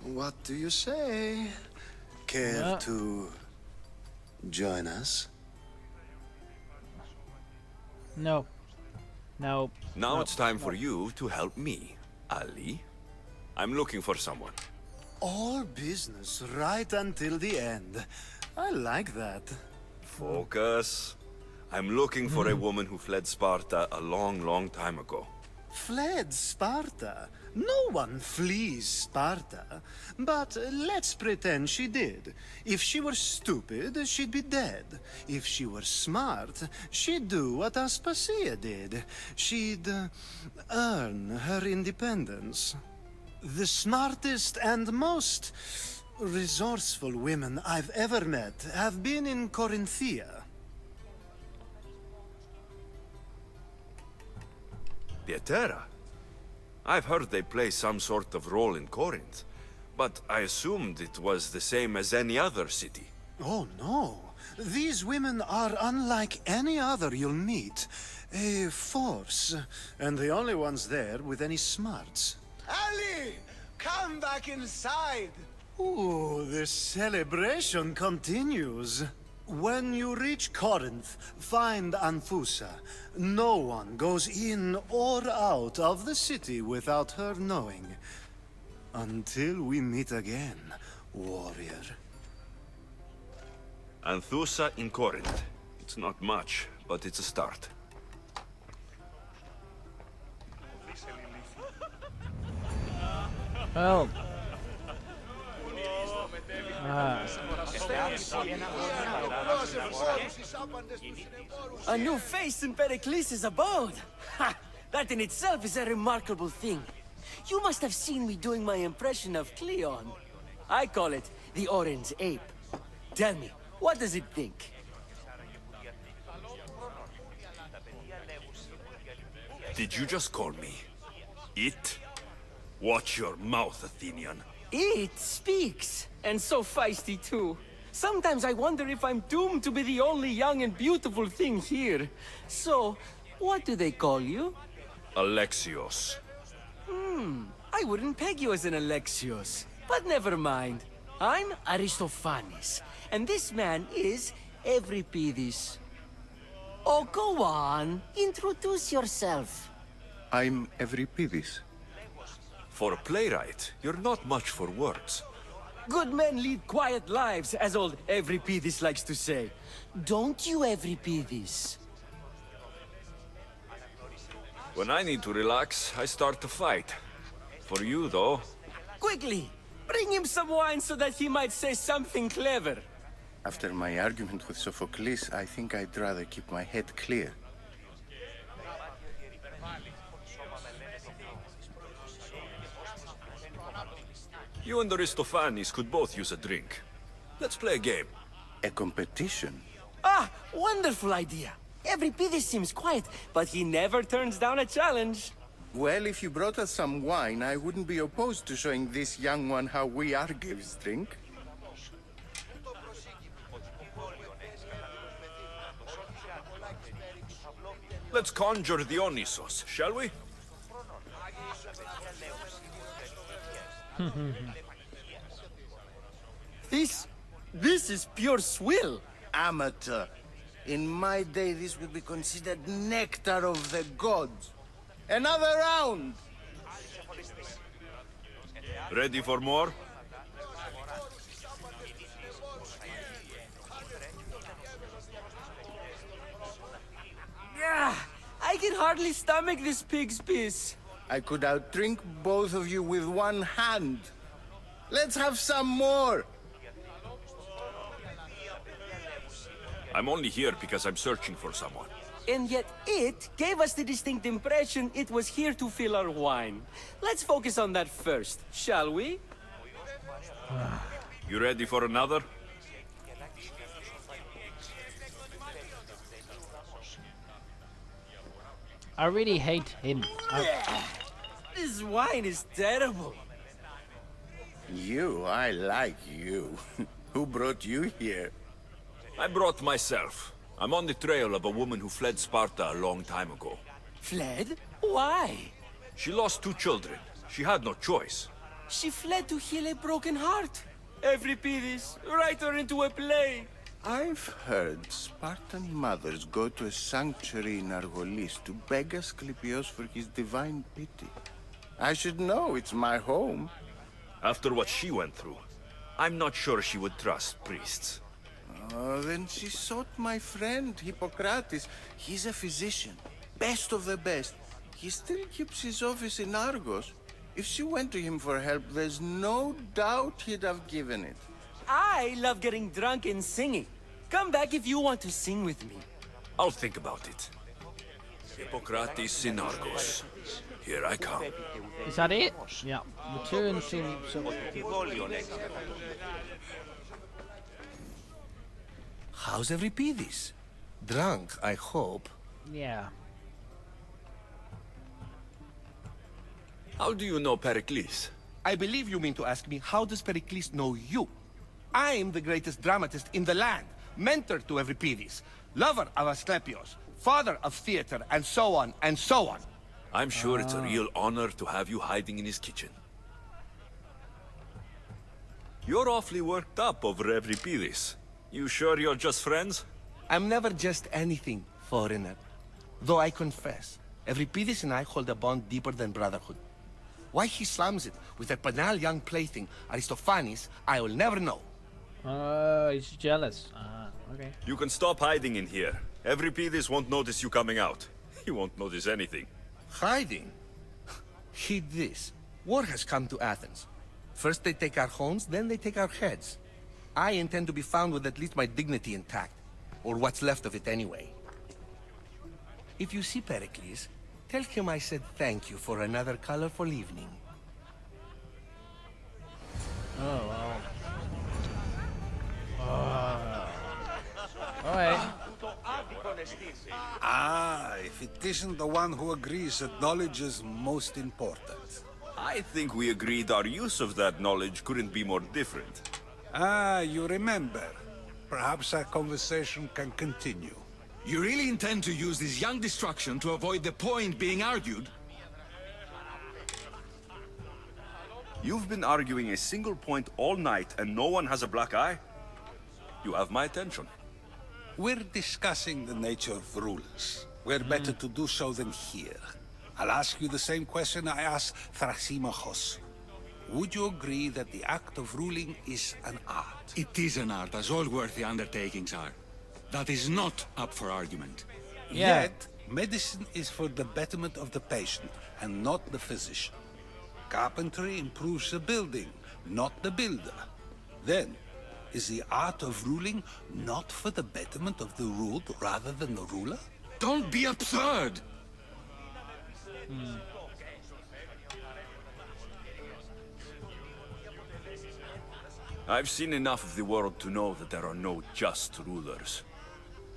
What do you say? Care to join us? No. No. Now it's time for you to help me, Ali. I'm looking for someone. All business right until the end. I like that. Focus. I'm looking for a woman who fled Sparta a long, long time ago. Fled Sparta? No one flees Sparta. But let's pretend she did. If she were stupid, she'd be dead. If she were smart, she'd do what Aspasia did. She'd earn her independence. The smartest and most resourceful women I've ever met have been in Corinthia. Pietera? I've heard they play some sort of role in Corinth, but I assumed it was the same as any other city. Oh, no. These women are unlike any other you'll meet. A force, and the only ones there with any smarts. Ali! Come back inside! Ooh, the celebration continues. When you reach Corinth, find Anthusa. No one goes in or out of the city without her knowing. Until we meet again, warrior. Anthusa in Corinth. It's not much, but it's a start. Well. A new face in Pericles' abode! Ha! That in itself is a remarkable thing. You must have seen me doing my impression of Cleon. I call it the Orange Ape. Tell me, what does it think? Did you just call me it? Watch your mouth, Athenian. It speaks, and so feisty too. Sometimes I wonder if I'm doomed to be the only young and beautiful thing here. So, what do they call you? Alexios. I wouldn't peg you as an Alexios. But never mind. I'm Aristophanes, and this man is Euripides. Oh, go on. Introduce yourself. I'm Evripidis. For a playwright, you're not much for words. Good men lead quiet lives, as old Evripidis likes to say. Don't you, Evripidis? When I need to relax, I start to fight. For you, though... Quickly! Bring him some wine so that he might say something clever. After my argument with Sophocles, I think I'd rather keep my head clear. You and Aristophanes could both use a drink. Let's play a game. A competition? Ah, wonderful idea. Evripidis seems quiet, but he never turns down a challenge. Well, if you brought us some wine, I wouldn't be opposed to showing this young one how we Argives drink. Let's conjure Dionysos, shall we? This is pure swill. Amateur. In my day, this would be considered nectar of the gods. Another round! Ready for more? Yeah, I can hardly stomach this pig's piss. I could outdrink both of you with one hand. Let's have some more! I'm only here because I'm searching for someone. And yet it gave us the distinct impression it was here to fill our wine. Let's focus on that first, shall we? You ready for another? I really hate him. This wine is terrible. You, I like you. Who brought you here? I brought myself. I'm on the trail of a woman who fled Sparta a long time ago. Fled? Why? She lost 2 children. She had no choice. She fled to heal a broken heart. Evripidis, write her into a play. I've heard Spartan mothers go to a sanctuary in Argolis to beg Asclepios for his divine pity. I should know, it's my home. After what she went through, I'm not sure she would trust priests. Oh, then she sought my friend, Hippocrates. He's a physician, best of the best. He still keeps his office in Argos. If she went to him for help, there's no doubt he'd have given it. I love getting drunk and singing. Come back if you want to sing with me. I'll think about it. Hippocrates in Argos. Here I come. Is that it? Yeah. Return to... How's Evripidis? Drunk, I hope. Yeah. How do you know Pericles? I believe you mean to ask me, how does Pericles know you? I'm the greatest dramatist in the land, mentor to Evripidis, lover of Asclepios, father of theater, and so on, and so on. I'm sure it's a real honor to have you hiding in his kitchen. You're awfully worked up over Evripidis. You sure you're just friends? I'm never just anything, foreigner. Though I confess, Evripidis and I hold a bond deeper than brotherhood. Why he slams it with that banal young plaything, Aristophanes, I will never know. He's jealous. Okay. You can stop hiding in here. Evripidis won't notice you coming out. He won't notice anything. Hiding? Heed this. War has come to Athens. First they take our homes, then they take our heads. I intend to be found with at least my dignity intact. Or what's left of it anyway. If you see Pericles, tell him I said thank you for another colorful evening. Oh, wow. Alright. Ah, if it isn't the one who agrees that knowledge is most important. I think we agreed our use of that knowledge couldn't be more different. Ah, you remember. Perhaps our conversation can continue. You really intend to use this young destruction to avoid the point being argued? You've been arguing a single point all night and no one has a black eye? You have my attention. We're discussing the nature of rules. Where better to do so than here? I'll ask you the same question I asked Thrasymachos. Would you agree that the act of ruling is an art? It is an art, as all worthy undertakings are. That is not up for argument. Yeah. Yet, medicine is for the betterment of the patient, and not the physician. Carpentry improves the building, not the builder. Then, is the art of ruling not for the betterment of the ruled rather than the ruler? Don't be absurd! I've seen enough of the world to know that there are no just rulers.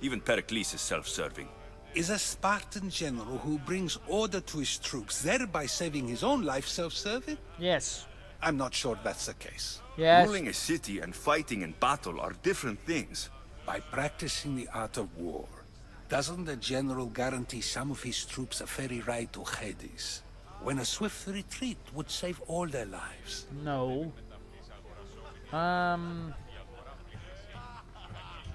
Even Pericles is self-serving. Is a Spartan general who brings order to his troops, thereby saving his own life, self-serving? Yes. I'm not sure that's the case. Yes. Ruling a city and fighting in battle are different things. By practicing the art of war, doesn't the general guarantee some of his troops a ferry ride to Hades, when a swift retreat would save all their lives? No.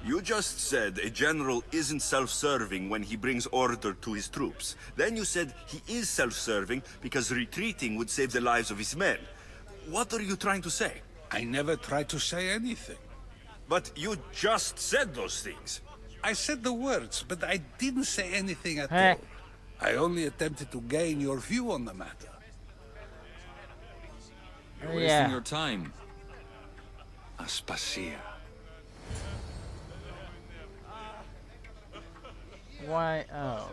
You just said a general isn't self-serving when he brings order to his troops. Then you said he is self-serving because retreating would save the lives of his men. What are you trying to say? I never tried to say anything. But you just said those things. I said the words, but I didn't say anything at all. I only attempted to gain your view on the matter. You're wasting your time. Aspasia. Why? Oh.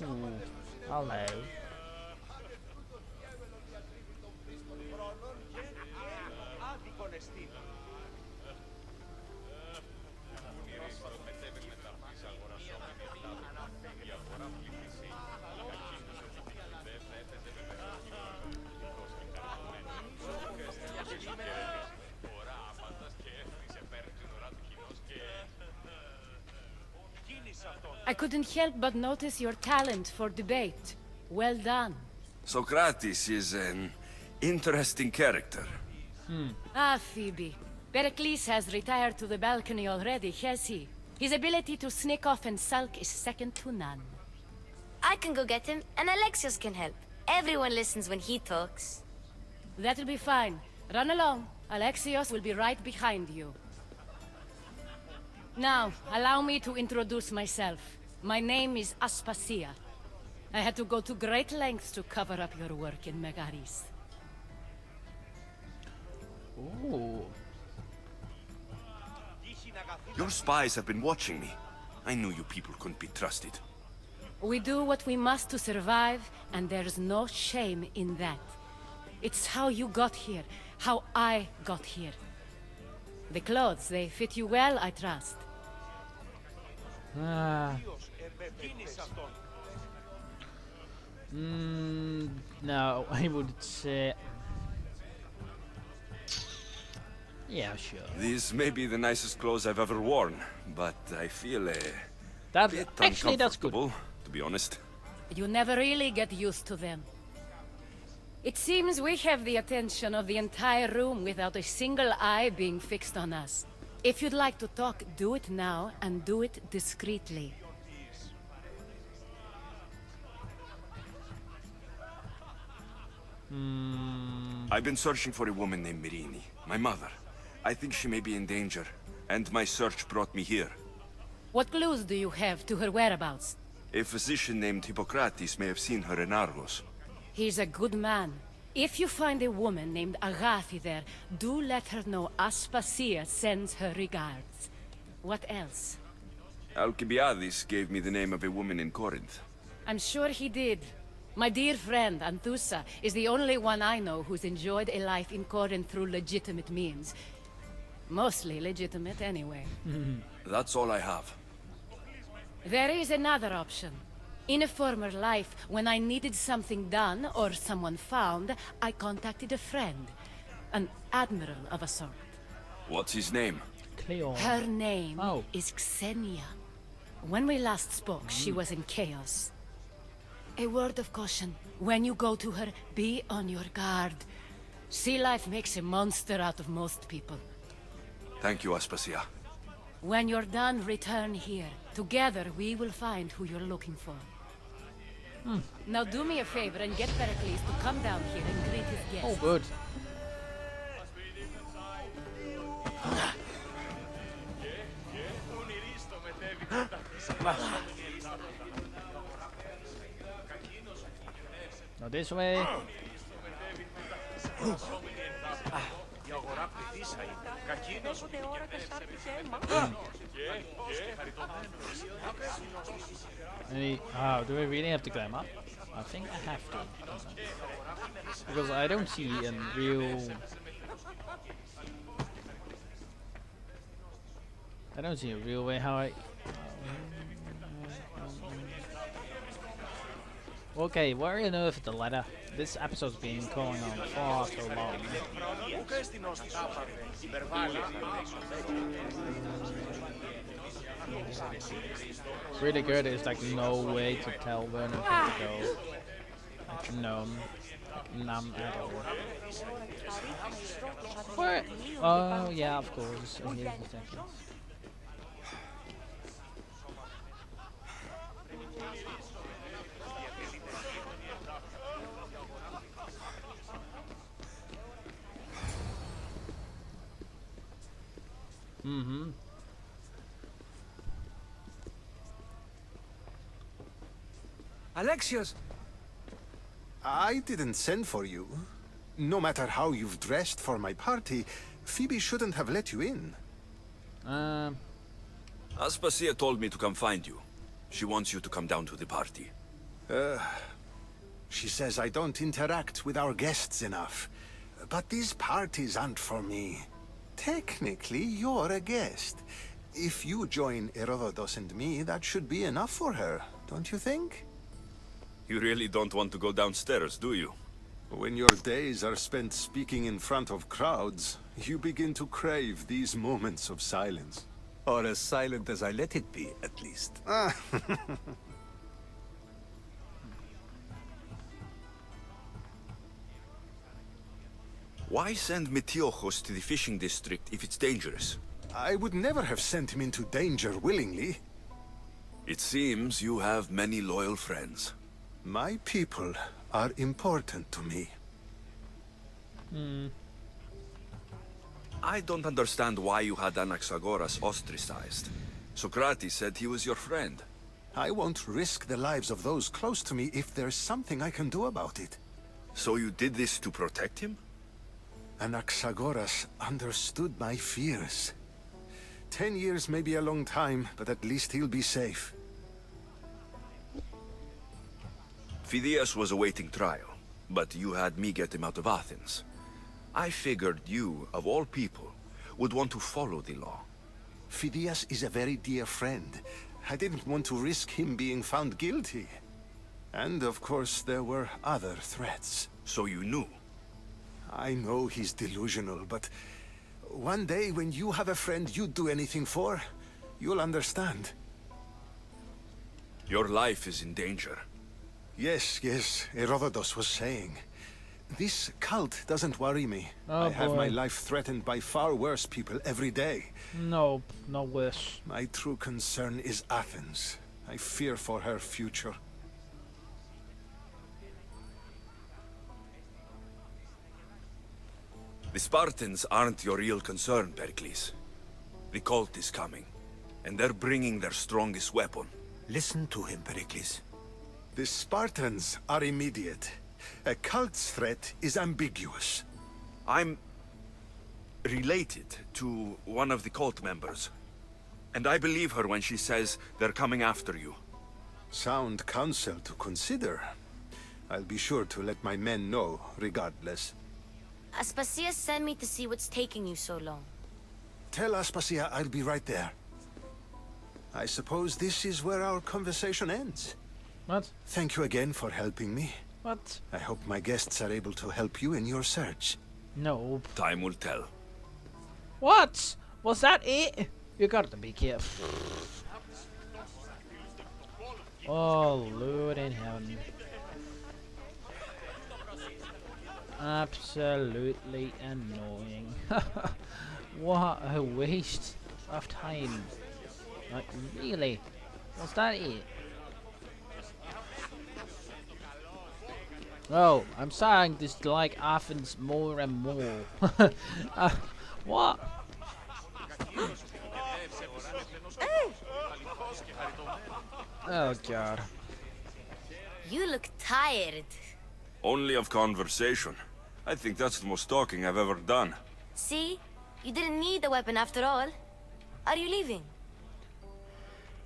Ooh. Hello. I couldn't help but notice your talent for debate. Well done. Socrates is an interesting character. Ah, Phoebe. Pericles has retired to the balcony already, has he? His ability to sneak off and sulk is second to none. I can go get him, and Alexios can help. Everyone listens when he talks. That'll be fine. Run along. Alexios will be right behind you. Now, allow me to introduce myself. My name is Aspasia. I had to go to great lengths to cover up your work in Megaris. Ooh. Your spies have been watching me. I knew you people couldn't be trusted. We do what we must to survive, and there's no shame in that. It's how you got here, how I got here. The clothes, they fit you well, I trust. No, I would say... Yeah, sure. These may be the nicest clothes I've ever worn, but I feel a bit actually, that's good. uncomfortable, to be honest. You never really get used to them. It seems we have the attention of the entire room without a single eye being fixed on us. If you'd like to talk, do it now, and do it discreetly. I've been searching for a woman named Mirini, my mother. I think she may be in danger, and my search brought me here. What clues do you have to her whereabouts? A physician named Hippocrates may have seen her in Argos. He's a good man. If you find a woman named Agathi there, do let her know Aspasia sends her regards. What else? Alcibiades gave me the name of a woman in Corinth. I'm sure he did. My dear friend, Anthusa, is the only one I know who's enjoyed a life in Corinth through legitimate means. Mostly legitimate, anyway. That's all I have. There is another option. In a former life, when I needed something done or someone found, I contacted a friend. An admiral of a sort. What's his name? Cleon. Her name is Xenia. When we last spoke, she was in chaos. A word of caution. When you go to her, be on your guard. Sea life makes a monster out of most people. Thank you, Aspasia. When you're done, return here. Together, we will find who you're looking for. Now do me a favor and get Pericles to come down here and greet his guests. Oh, good. Now this way. Do we really have to climb up? I think I have to. Because I don't see a real... I don't see a real way how I... Okay, where on earth is the ladder? This episode's been going on far too long. Really good, there's like no way to tell where to go. Like none. Like none at all. Where? Oh yeah, of course. Oh, here's the second. Mm-hmm. Alexios! I didn't send for you. No matter how you've dressed for my party, Phoebe shouldn't have let you in. Aspasia told me to come find you. She wants you to come down to the party. She says I don't interact with our guests enough. But these parties aren't for me. Technically, you're a guest. If you join Herodotus and me, that should be enough for her, don't you think? You really don't want to go downstairs, do you? When your days are spent speaking in front of crowds, you begin to crave these moments of silence. Or as silent as I let it be, at least. Why send Metiochos to the fishing district if it's dangerous? I would never have sent him into danger willingly. It seems you have many loyal friends. My people are important to me. I don't understand why you had Anaxagoras ostracized. Socrates said he was your friend. I won't risk the lives of those close to me if there's something I can do about it. So you did this to protect him? Anaxagoras understood my fears. 10 years may be a long time, but at least he'll be safe. Phidias was awaiting trial, but you had me get him out of Athens. I figured you, of all people, would want to follow the law. Phidias is a very dear friend. I didn't want to risk him being found guilty. And of course, there were other threats. So you knew? I know he's delusional, but one day when you have a friend you'd do anything for, you'll understand. Your life is in danger. Yes, Herodotus was saying. This cult doesn't worry me. I have my life threatened by far worse people every day. No, no worse. My true concern is Athens. I fear for her future. The Spartans aren't your real concern, Pericles. The cult is coming, and they're bringing their strongest weapon. Listen to him, Pericles. The Spartans are immediate. A cult's threat is ambiguous. I'm related to one of the cult members, and I believe her when she says they're coming after you. Sound counsel to consider. I'll be sure to let my men know, regardless. Aspasia sent me to see what's taking you so long. Tell Aspasia I'll be right there. I suppose this is where our conversation ends. What? Thank you again for helping me. What? I hope my guests are able to help you in your search. No. Time will tell. What? Was that it? You gotta be careful. Oh, Lord in heaven. Absolutely annoying. What a waste of time. Like, really? Was that it? Oh, I'm starting to like Athens more and more. What? Oh god. You look tired. Only of conversation. I think that's the most talking I've ever done. See? You didn't need the weapon after all. Are you leaving?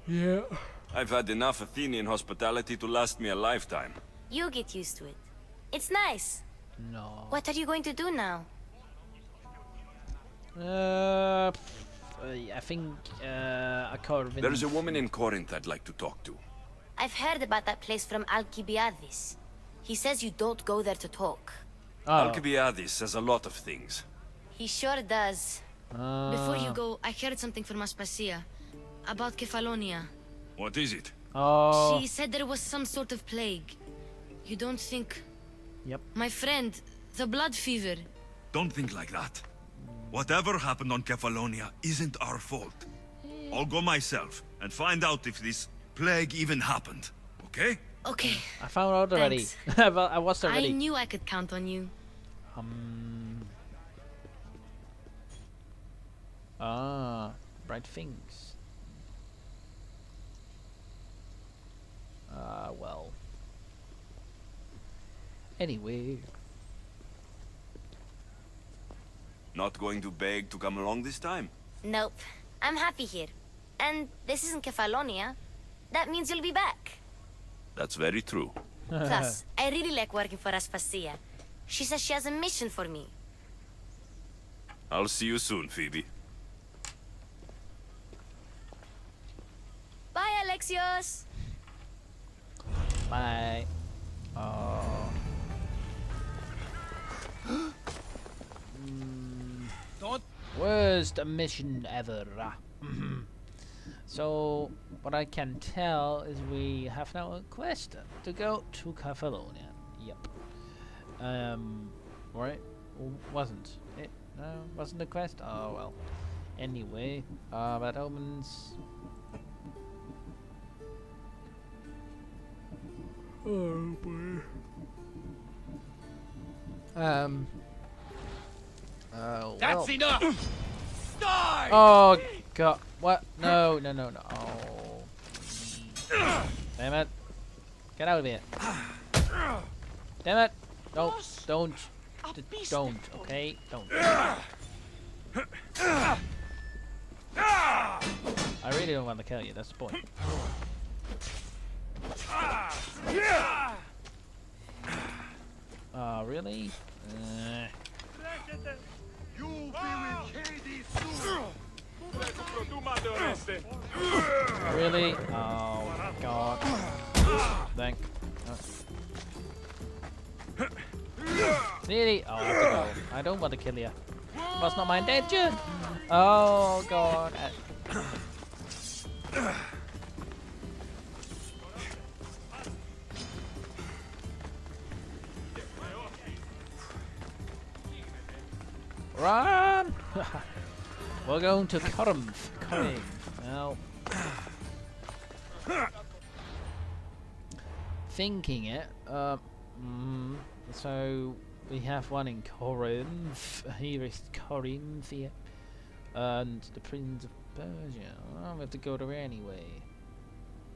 Yeah. I've had enough Athenian hospitality to last me a lifetime. You get used to it. It's nice. No. What are you going to do now? I think a Corvin. There's a woman in Corinth I'd like to talk to. I've heard about that place from Alcibiades. He says you don't go there to talk. Alcibiades says a lot of things. He sure does. Before you go, I heard something from Aspasia about Kefalonia. What is it? Oh. She said there was some sort of plague. You don't think... Yep. My friend, the blood fever. Don't think like that. Whatever happened on Kefalonia isn't our fault. I'll go myself and find out if this plague even happened. Okay? Okay. I found out already. Well, I was already. I knew I could count on you. Bright things. Well. Anyway. Not going to beg to come along this time? Nope. I'm happy here. And this isn't Kefalonia. That means you'll be back. That's very true. Plus, I really like working for Aspasia. She says she has a mission for me. I'll see you soon, Phoebe. Bye, Alexios! Bye. Oh. Worst mission ever. So, what I can tell is we have now a quest to go to Kefalonia. Yep. Right? Wasn't it? No, wasn't the quest? Oh well. Anyway, Bad Omens. Oh boy. That's enough! Die! Oh god. What? No, no, no, no. Oh. Damn it. Get out of here. Damn it. Don't. Don't, okay? Don't. I really don't want to kill you, that's the point. Really? You be with Hades soon! Really? Oh god. Thank. Really? Oh, I have to go. I don't want to kill you. That's not my intention. Oh god. Run! We're going to Corinth. Now, thinking it. So we have one in Corinth. Here is Corinth here, and the Prince of Persia. Oh, we have to go there anyway.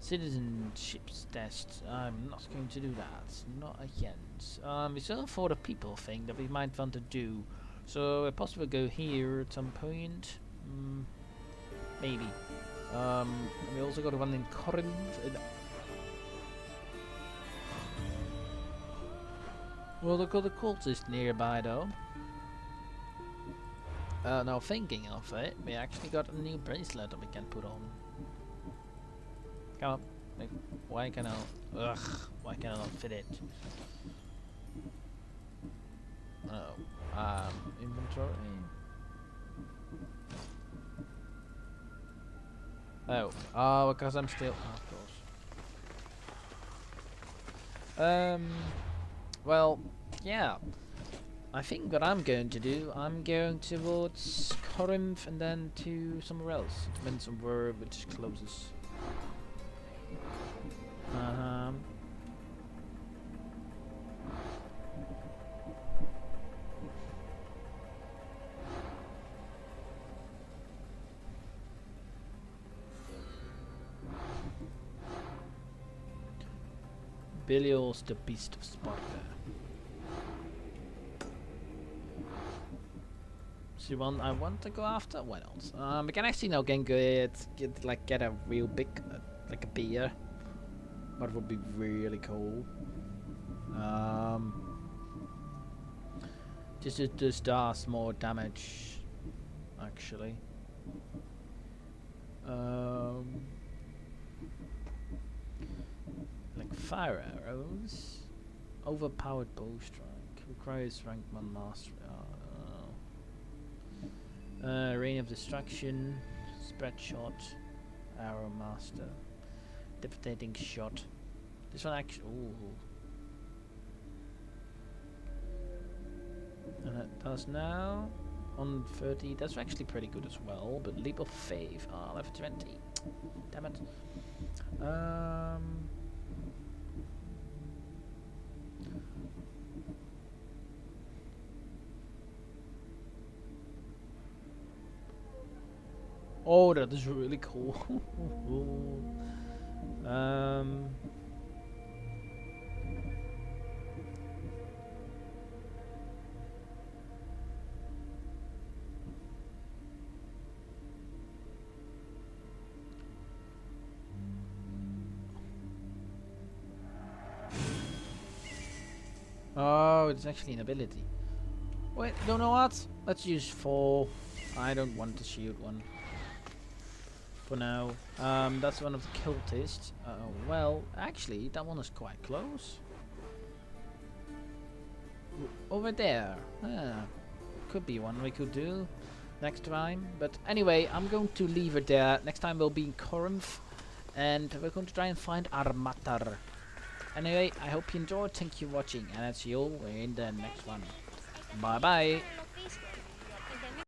Citizenship test. I'm not going to do that. Not again. It's all for the people thing that we might want to do. So we'll possibly go here at some point. Maybe. We also got one in Corinth. Well, look at the cultist nearby though. Now thinking of it, we actually got a new bracelet that we can put on. Come on. Like, why can I? Ugh. Why can I not fit it? Oh. Inventory. Oh, because I'm still. Oh, of course. Well, yeah. I think what I'm going to do, I'm going towards Corinth and then to somewhere else. It depends on where which is closest. Belial's the beast of Sparta. So I want to go after? Why not? We can actually now get a real big, like a beer. That would be really cool. Just does more damage, actually. Like fire arrows, overpowered bow strike, requires rank 1 mastery. Rain of destruction, spread shot, arrow master, devastating shot. This one actually. Ooh. And it does now on 30. That's actually pretty good as well. But leap of faith. Ah, level 20. Damn it. Oh, that is really cool. Oh, it's actually an ability. Wait, you know what? Let's use 4. I don't want the shield one. For now. That's one of the cultists. Well, actually, that one is quite close. Over there. Could be one we could do next time. But anyway, I'm going to leave it there. Next time we'll be in Corinth. And we're going to try and find Armatar. Anyway, I hope you enjoyed. Thank you for watching. And I'll see you all in the next one. Bye bye.